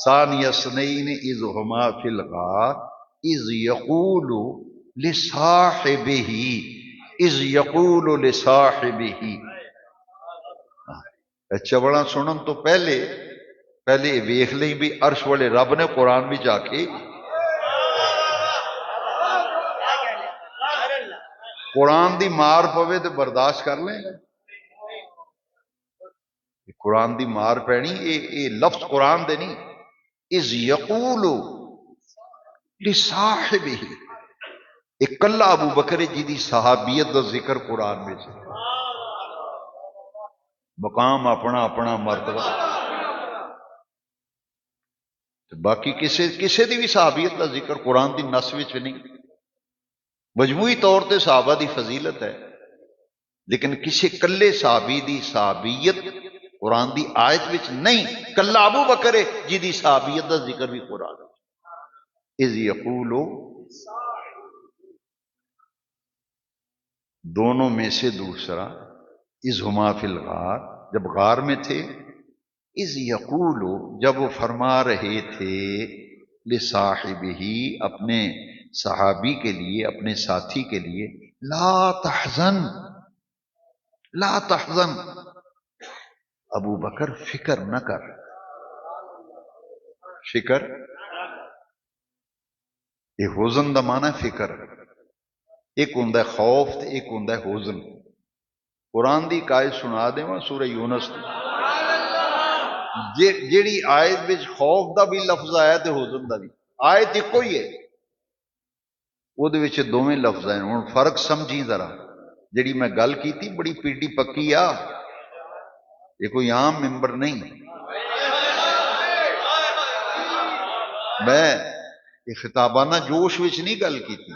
ثانی اثنین اذ ہما فی الغار اذ یقول لصاحبہ، اذ یقول لصاحبہ. چوڑا سنن تو پہلے ویخ لیں بھی عرش والے رب نے قرآن بھی جا کے قرآن دی مار پوے تو برداشت کر لیں. قرآن دی مار پینی، اے لفظ قرآن دے نہیں. اذ یقول لصاحبہ، ایک کلا ابو بکر جی دی صحابیت دا ذکر قرآن میں سے، مقام اپنا اپنا مرتبہ. باقی کسے دی بھی صحابیت دا ذکر قرآن دی نص وچ نہیں. مجموعی طور تے صحابہ دی فضیلت ہے، لیکن کسی کلے صحابی دی صحابیت قرآن دی آیت وچ نہیں. کلا ابو بکر جی دی صحابیت دا ذکر بھی قرآن وچ. اذ یقول، دونوں میں سے دوسرا، اذ ہما فی الغار، جب غار میں تھے، اذ یقول، جب وہ فرما رہے تھے، لصاحبہ، اپنے صحابی کے لیے، اپنے ساتھی کے لیے، لا تحزن، لا تحزن، ابو بکر فکر نہ کر. فکر، یہ حزن دا معنی فکر. ایک ہوندا ہے خوف تے ایک ہوندا ہے حزن. قرآن دی آیت سنا دیواں سورہ یونس دی، جیڑی آیت وچ خوف دا بھی لفظ آیا تے حزن دا بھی. آیت ایک ہی ہے، وہ دے وچ دوویں لفظ ہیں. ہن فرق سمجھی ذرا. جیڑی میں گل کیتی بڑی پیڈی پکی آ، یہ کوئی عام ممبر نہیں. میں یہ خطابانہ جوش وچ نہیں گل کیتی.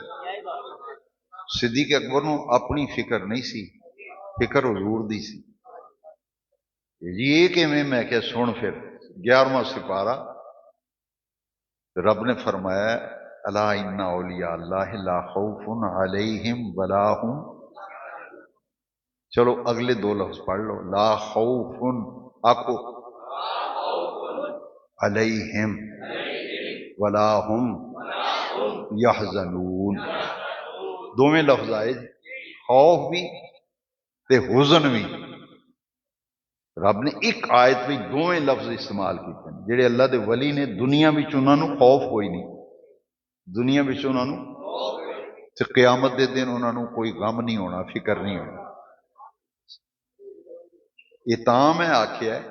صدیق اکبر نو اپنی فکر نہیں سی، فکر حضور دی سی. یہ کہ میں کیا سن پھر 11واں سپارہ، رب نے فرمایا الا ان اولیاء اللہ لا خوف علیہم ولا هم. چلو اگلے دو لفظ پڑھ لو. لا خوف، آکو علیہم ولا هم یحزنون. دوویں لفظ آئے، خوف بھی تے حزن بھی. رب نے ایک آیت میں دوویں لفظ استعمال کیتے ہیں. جڑے اللہ دے ولی نے دنیا وچ انہاں نو خوف کوئی نہیں، دنیا وچ انہاں نو تے قیامت دے دن انہاں نو کوئی غم نہیں ہونا، فکر نہیں ہونا. یہ تاں میں آکھیا ہے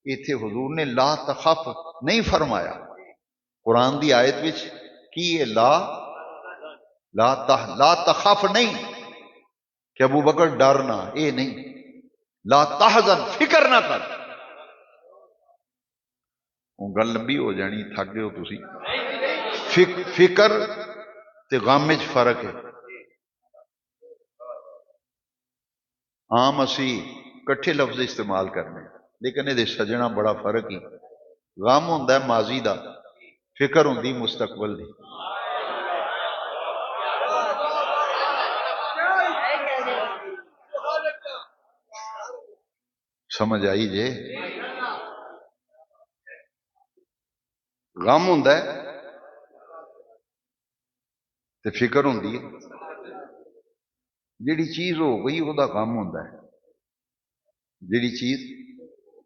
ایتھے حضور نے لا تخف نہیں فرمایا. قرآن دی آیت وچ کی ہے لا تخف نہیں کہ ابو بکر ڈرنا، اے نہیں. لا تحزن، فکر نہ کر. وہ گل لمبی ہو جانی، تھک گئے ہو تسی. فکر تے غم وچ فرق ہے. عام اسی کٹھے لفظ استعمال کرنے، لیکن یہ سجنا بڑا فرق ہی. غم ہوندا ہے ماضی دا، فکر ہوندی مستقبل دی. سمجھ آئی جے؟ غم ہوندا ہے تے فکر ہوندی ہے. جیڑی چیز ہو گئی وہ کام ہوتا ہے، جیڑی چیز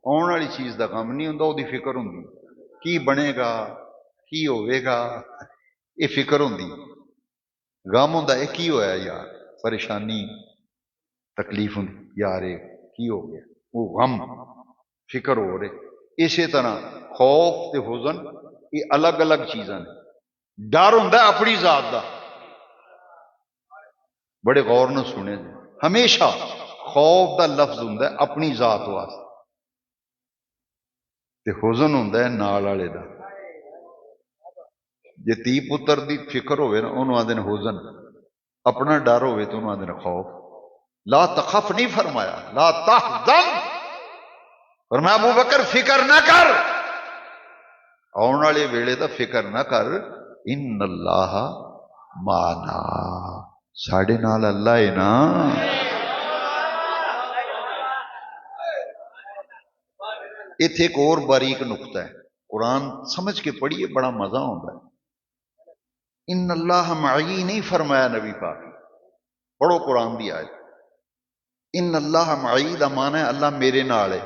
آن والی چیز دا کام نہیں ہوتا، وہ فکر ہوتی کی بنے گا کی ہوئے گا، یہ فکر ہوتی، غم ہوتا ہے کی ہویا یار، پریشانی تکلیف ہوں یار کی ہو گیا، وہ غم فکر ہو رہے۔ اسی طرح خوف تے حزن یہ الگ الگ چیزاں نے۔ ڈر ہوتا ہے اپنی ذات دا، بڑے غور نہ سنے جی، ہمیشہ خوف دا لفظ ہوتا ہے اپنی ذات واسطے، تے حزن ہوتا ہے نال والے دا۔ جے تی پتر دی فکر ہوئے نا انہوں آدھے حزن، اپنا ڈر ہوئے تو انہوں آدھے خوف۔ لا تخف نہیں فرمایا، لا تحزن فرمایا ابو بکر فکر نہ کر، آن والے ویلے دا فکر نہ کر، ان اللہ معنا، ساڈے نال اللہ ہے نا۔ ایتھے ایک اور باریک نقطہ ہے، قرآن سمجھ کے پڑھیے بڑا مزہ آتا ہے۔ ان اللہ معی نہیں فرمایا نبی پاک، پڑھو قرآن دی آیت، ان اللہ معی دا معنی ہے اللہ میرے نال ہے،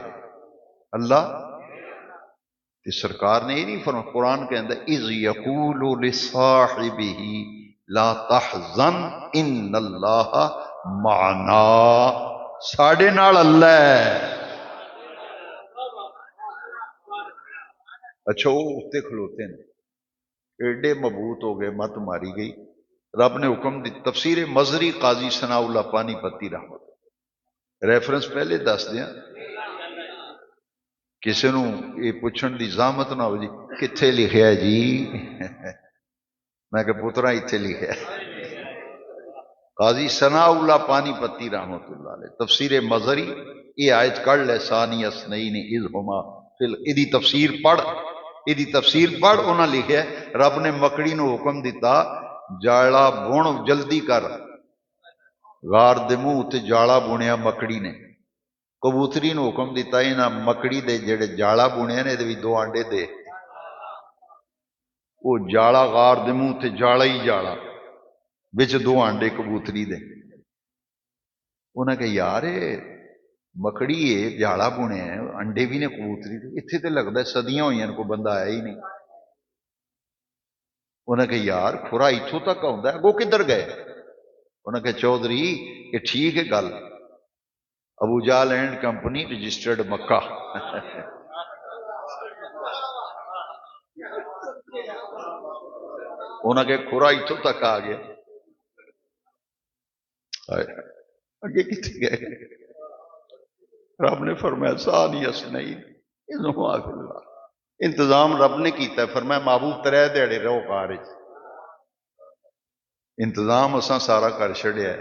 اللہ تے سرکار نے یہ نہیں فرمایا، قرآن کے اندر اذ یقول لصاحبہ لا تحزن ان اللہ معنا، ساڈے نال اللہ ہے۔ اچھا وہ اتنے کھلوتے ہیں، ایڈے مبوط ہو گئے، مت ماری گئی، رب نے حکم دی۔ تفسیر مظہری قاضی ثناء اللہ پانی پتی رحمت، ریفرنس پہلے دس دیا، کسی نو یہ پوچھن دی زحمت نہ ہو جی کتھے لکھیا ہے جی میں کہ پترا اتنے لکھا ہے۔ قاضی ثناء اللہ پانی پتی رحمت اللہ علیہ تفسیر مظہری یہ آیت کڑ لے، ثانی اثنین اذ ہما دی تفسیر پڑھ، یہ تفسیر پڑھ، انہاں لکھیا ہے رب نے مکڑی نو حکم دیتا جاڑا بن جلدی کر، غار دے منہ تے جاڑا بنیا مکڑی نے، کبوتری نو حکم دیتا انہاں مکڑی دے جڑے جاڑا بنیا نے دے دو آنڈے دے، وہ جاڑا غار دے منہ تے جاڑا ہی جاڑا، بچ دو آنڈے کبوتری دے۔ انہاں کہ یار مکڑی ہے جاڑا بنے ہیں انڈے بھی نے کبوتری دے، اتنے تے لگتا ہے صدیاں ہوئی ہیں کوئی بندہ آیا ہی نہیں۔ انہاں کہ یار کھرا اتھوں تک آتا ہے، وہ کدھر گئے؟ انہاں کہ چودھری یہ ٹھیک ہے گل، ابو جال اینڈ کمپنی رجسٹرڈ مکہ انہاں کے کھرا اتھوں تک آ گیا، اگے کتنے گئے؟ رب نے فرمایا ثانی اثنین اذ ہما فی الغار، انتظام رب نے کیتا ہے، فرمایا محبوب ترے دیہڑے رہو غار وچ، انتظام اساں سارا کر چھڑیا ہے،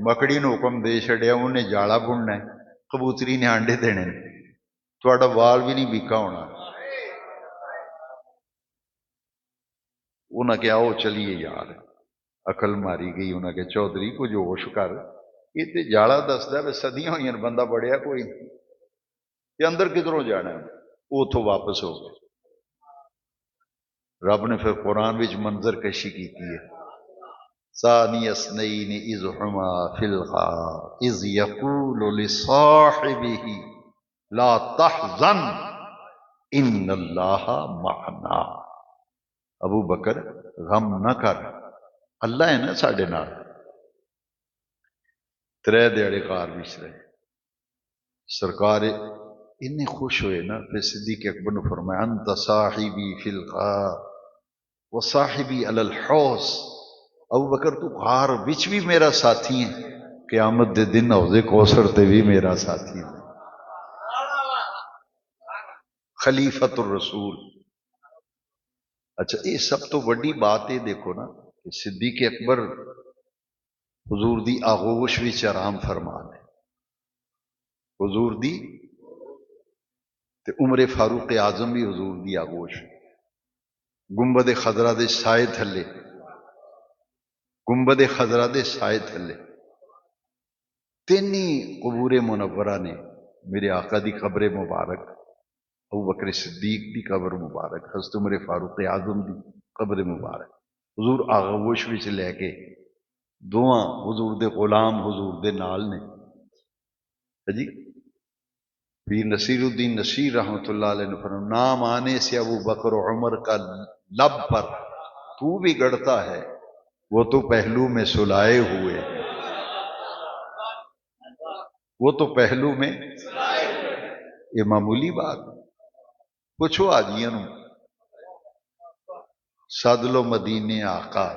مکڑی نو حکم دے چھڑیا انہیں جاڑا بننا ہے، کبوتری نے آنڈے دینے، تہاڈا وال بھی نہیں بیکا ہونا۔ انہاں کہ آؤ چلیے یار، عقل ماری گئی، انہاں کہ چودھری کچھ ہوش کر، یہ تے جاڑا دسدا ہے صدیاں ہوئی ہیں بندہ بڑھیا کوئی نہیں، یہ اندر کدھروں جانا ہے؟ وہ اتوں واپس ہو گئے۔ رب نے پھر قرآن وچ منظر کشی کی ہے، ثانی اثنین اذ ہما فی الغار اذ یقول لصاحبہ لا تحزن ان اللہ معنا، ابو بکر غم نہ کر، اللہ ہے نا ساڈے نال۔ ترے دیہڑے غار وچ رہے، سرکار اتنے خوش ہوئے نا، پھر صدیق اکبر نے فرمایا انت صاحبی فی الغار و صاحبی علی الحوض، ابو بکر تو غار وچ بھی میرا ساتھی ہے، قیامت دے دن حوض کوثر تے بھی میرا ساتھی ہے، خلیفۃ الرسول۔ اچھا یہ سب تو بڑی بات یہ دیکھو نا کہ صدیق اکبر حضور دی آغوش وچ آرام فرما لے، حضور دی تے عمر فاروق اعظم بھی حضور دی آغوش، گنبد خضرا دے سائے تھلے، گنبد خضرا دے سائے تھلے تینی قبور منورہ نے، میرے آقا دی قبر مبارک، ابو بکر صدیق دی قبر مبارک، حضرت عمر فاروق اعظم دی قبر مبارک، حضور آغوش وچ لے کے
دوواں حضور دے غلام حضور دے نال نے جی۔ پیر نصیر الدین نصیر رحمۃ اللہ علیہ نے فرمایا نام آنے سے ابو بکر و عمر کا لب پر تو بھی گڑتا ہے، وہ تو پہلو میں سلائے ہوئے، وہ تو پہلو میں، یہ معمولی بات پوچھو آجیاں نو، سد لو مدینے آقا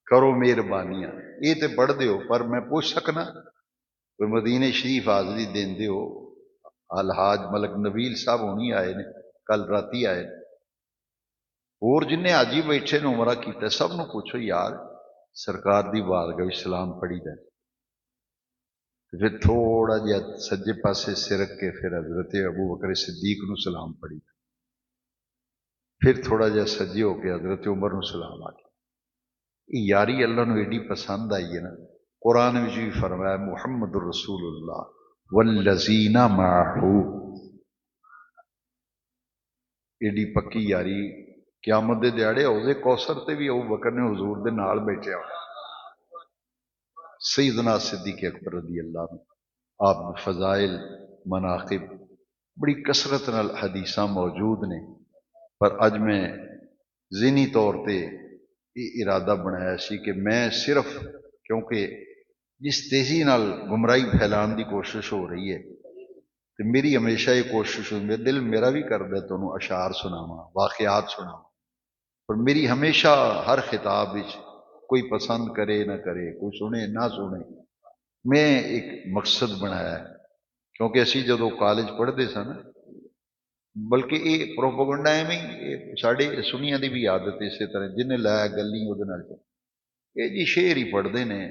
کرو مہربانیاں، یہ تے پڑھ دیو، پر میں پوچھ سکنا کوئی مدینے شریف حاضری دین دیو، الحاج ملک نبیل صاحب ہونی آئے نے، کل راتی آئے نے، اور جن آج ہی بیٹھے نے عمرہ کیتا سب نو پوچھو یار سرکار دی بارگاہ وچ سلام پڑھی دا، پھر تھوڑا جہا سجے پاسے سرک کے پھر حضرت ابو بکر صدیق نو سلام پڑھی دا، پھر تھوڑا جہا سجے ہو کے حضرت عمر نو سلام آ کے، یہ یاری اللہ نو ایڈی پسند آئی ہے نا، قرآن وچ بھی فرمایا محمد رسول اللہ والذین معہ، ایڈی پکی یاری قیامت دے دیاڑے حوض کوثر تے بھی ابو بکر نے حضور دے نال بیٹھے ہونا، سیدنا صدیق اکبر رضی اللہ عنہ، آپ فضائل مناقب بڑی کثرت نال حدیثاں موجود نے، پر اج میں ذہنی طور تے یہ ارادہ بنایا سی کہ میں صرف کیونکہ جس تیزی نال گمراہی پھیلان دی کوشش ہو رہی ہے تو میری ہمیشہ یہ کوشش ہوئی، میرا دل میرا بھی کردا ہے تانوں اشعار سناواں، واقعات سناواں، پر میری ہمیشہ ہر خطاب وچ کوئی پسند کرے نہ کرے، کوئی سنے نہ سنے، میں ایک مقصد بنایا ہے، کیونکہ اسی جدو کالج پڑھتے سن، بلکہ یہ پروپیگنڈا ایویں ساڈے سنیاں دی بھی عادت اسی طرح جنہیں لایا گلی وہ یہ جی شعر ہی پڑھتے ہیں،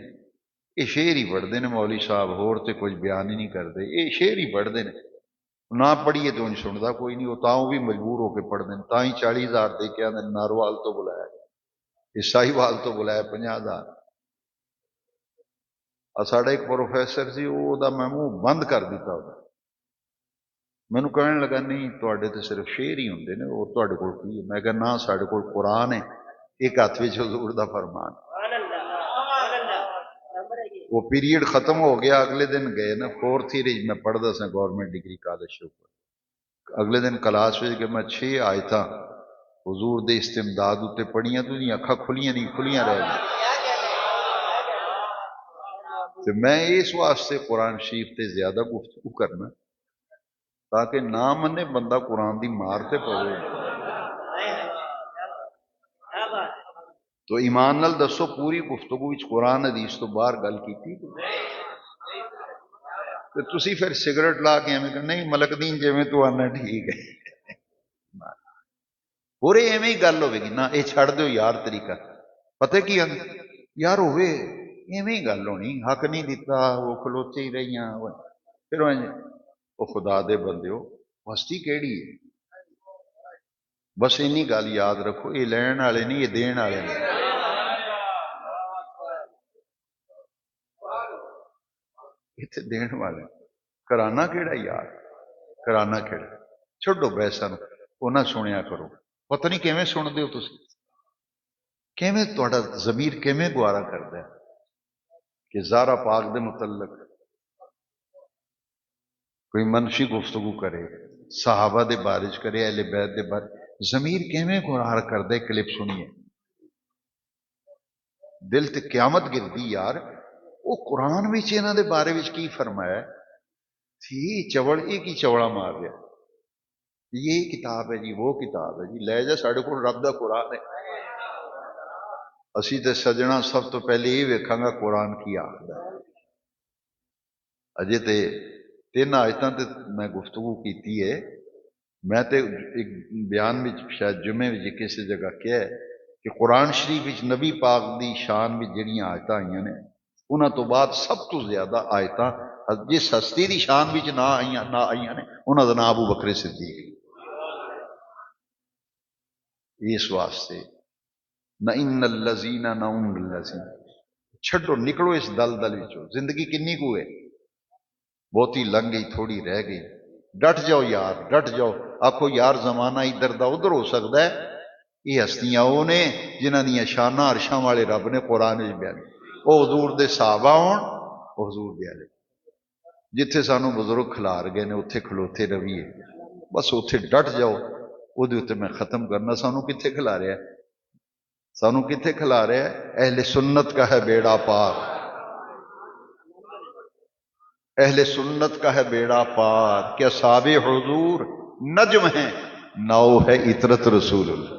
یہ شعر ہی پڑھتے ہیں مولوی صاحب، ہور تے کچھ بیان ہی نہیں کرتے، یہ شعر ہی پڑھتے ہیں، نہ پڑھیے تو نہیں سنتا کوئی نہیں، وہ تاؤں بھی مجبور ہو کے پڑھتے ہیں، تاں ہی 40,000 دے کے آدھے ناروال تو بلایا، عیسائی وال تو بلایا 50,000۔ ساڈا ایک پروفیسر سی وہ میں منہ بند کر دیتا، مینوں کہنے لگا نہیں تواڈے تے صرف شعر ہی ہوندے نے، اور تواڈے کول کی ہے؟ میں کہا نہ ساڈے کول قرآن ہے، ایک ہاتھ وچ حضور دا فرمان۔ وہ پیریڈ ختم ہو گیا، اگلے دن گئے نا 4th ایئر میں پڑھدا سا گورنمنٹ ڈگری کالج کے اوپر، اگلے دن کلاس وچ کہ میں 6 آیتاں حضور دے استمداد اتنے پڑھیاں تو اکھاں کھلیاں نہیں کھلیاں رہ گئی، تو میں اس واسطے قرآن شریف تے زیادہ گفتگو کرنا تاکہ نہ منے بندہ قرآن دی مار تے پوے۔ تو ایمان نال دسو پوری گفتگو وچ قرآن حدیث تو باہر گل کیتی؟ تو تسی پھر سگریٹ لا کے ایویں کہ نہیں ملک دین جویں تو آنا ٹھیک ہے، پورے ایویں ہی گل ہوے گی نا، یہ چھڑ دیو یار طریقہ، پتہ کی یار ہوئے ایویں ہی گل ہونی، حق نہیں دیتا وہ کھلوتے ہی رہیاں، پھر وہ خدا دے بندیو ہستی کیڑی ہے؟ بس اینی گل یاد رکھو، یہ لین والے نہیں، یہ دین والے نہیں، اتنے دین والے، کرانا کیڑا یار، کرانا کیڑا، چھڈو بحثاں وہ نہ سنیا کرو، پتہ نہیں کیویں سن دیو تسی، کیویں تہاڈا ضمیر کیویں گوارا کردا ہے کہ زہرا پاک دے متعلق کوئی منفی گفتگو کرے، صحابہ دے بارے کرے، اہل بیت دے بارے، ضمیر کیویں گوار کردا ہے کلپ سنیے، دل تے قیامت گردی یار، وہ قرآن وچ انہاں دے بارے وچ کی فرمایا ہے تھی چوڑ یہ کی چوڑا مار دیا، یہ کتاب ہے جی وہ کتاب ہے جی، لے جا ساڈے کول رب دا قرآن ہے، اسی تے سجنا سب تو پہلے یہ ویکھاں گا قرآن کی آخدا ہے۔ اجے تے 3 آیتاں تے میں گفتگو کیتی ہے، میں تے ایک بیان وچ شاید جمعے وچ کسی جگہ کیا ہے کہ قرآن شریف وچ نبی پاک دی شان وچ جڑیاں آیتاں آئیاں نے انہاں تو بعد سب تو زیادہ آیتاں جس ہستی دی شان وچ نہ آئیاں نے انہاں دا نام ابو بکر صدیق، اس واسطے نہ ان الذین نہ ان الذین، چھڈو نکلو اس دلدل وچوں، زندگی کنی کو ہے، بہتی لنگ گئی تھوڑی رہ گئی، ڈٹ جاؤ یار ڈٹ جاؤ، آکھو یار زمانہ ادھر دا ادھر ہو سکتا ہے،
یہ ہستیاں وہ نے جنہ دیا شانہ عرشاں والے رب نے قرآن وچ بیان، وہ حضور دے صحابہ ہون، وہ حضور دے آلے۔ جتھے سانو بزرگ کھلار گئے نے اتھے کھلوتے رویے، بس اتھے ڈٹ جاؤ۔ وہ میں ختم کرنا، سانو کتھے کھلا رہا ہے؟ سانو کتھے کھلا رہا ہے؟ اہل سنت کا ہے بیڑا پار، اہل سنت کا ہے بیڑا پار، کیا صحاب حضور نجم ہیں، ناؤ ہے عطرت رسول اللہ۔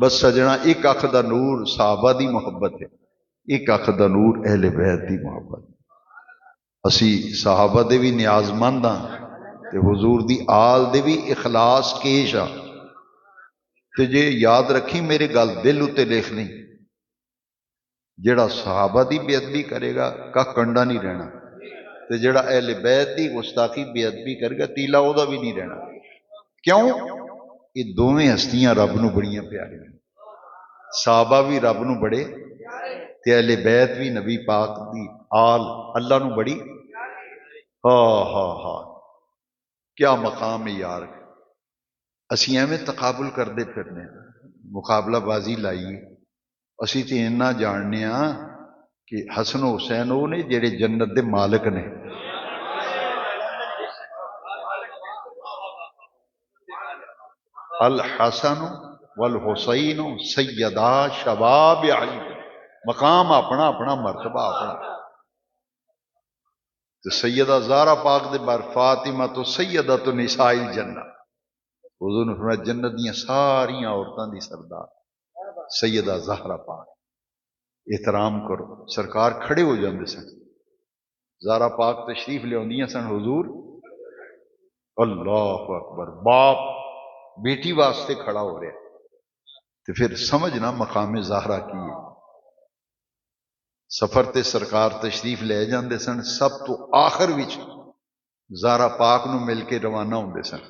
بس سجنا ایک اکھ دا نور صحابہ دی محبت ہے، ایک اکھ دا نور اہل بیت دی محبت۔ اسی صحابہ دے بھی نیاز مند ہاں تے حضور دی آل دے بھی اخلاص کیش ہاں۔ تے جے یاد رکھی میرے گل دل اتے لکھ نہیں، جڑا صحابہ دی بے ادبی کرے گا کا کنڈا نہیں رہنا، تے جڑا اہل بیت دی گستاخی بے ادبی کرے گا تیلا او دا بھی نہیں رہنا۔ کیوں؟ یہ دونیں ہستیاں رب نو بڑیاں پیاری ہیں، صحابہ بھی رب نو بڑے تے اہل بیت بھی نبی پاک دی آل اللہ نو بڑی۔ ہاں کیا مقام ہے یار۔ اسی ایویں تقابل کرتے پھرنے، مقابلہ بازی لائیے۔ اسی تے اتنا جاننے ہاں کہ حسن و حسین وہ نے جڑے جنت دے مالک نے۔ الحسن والحسین سیدا شباب علی، مقام اپنا اپنا، مرتبہ اپنا۔ تو سیدہ زہرا پاک دے بار فاطمہ تو سیدہ تو نساء الجنہ، حضور نے فرمایا جنت دیاں ساریاں عورتاں دی سردار سیدہ زہرا پاک۔ احترام کرو، سرکار کھڑے ہو جاندے سن، زہرا پاک تشریف لے آندیاں سن، حضور اللہ اکبر، باپ بیٹی واسطے کھڑا ہو رہا، تو پھر سمجھنا مقام زہرا کی ہے۔ سفر تے سرکار تشریف لے جاندے سن، سب تو آخر وچ زہرا پاک نو مل کے روانہ ہوندے سن،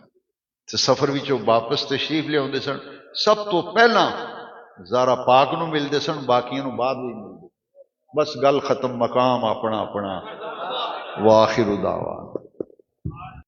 تے سفر وچوں واپس تشریف لے آندے سن، سب تو پہلا زہرا پاک نو ملدے سن، باقیاں نو بعد وچ ملدے۔ بس گل ختم، مقام اپنا اپنا۔ وآخر دعوانا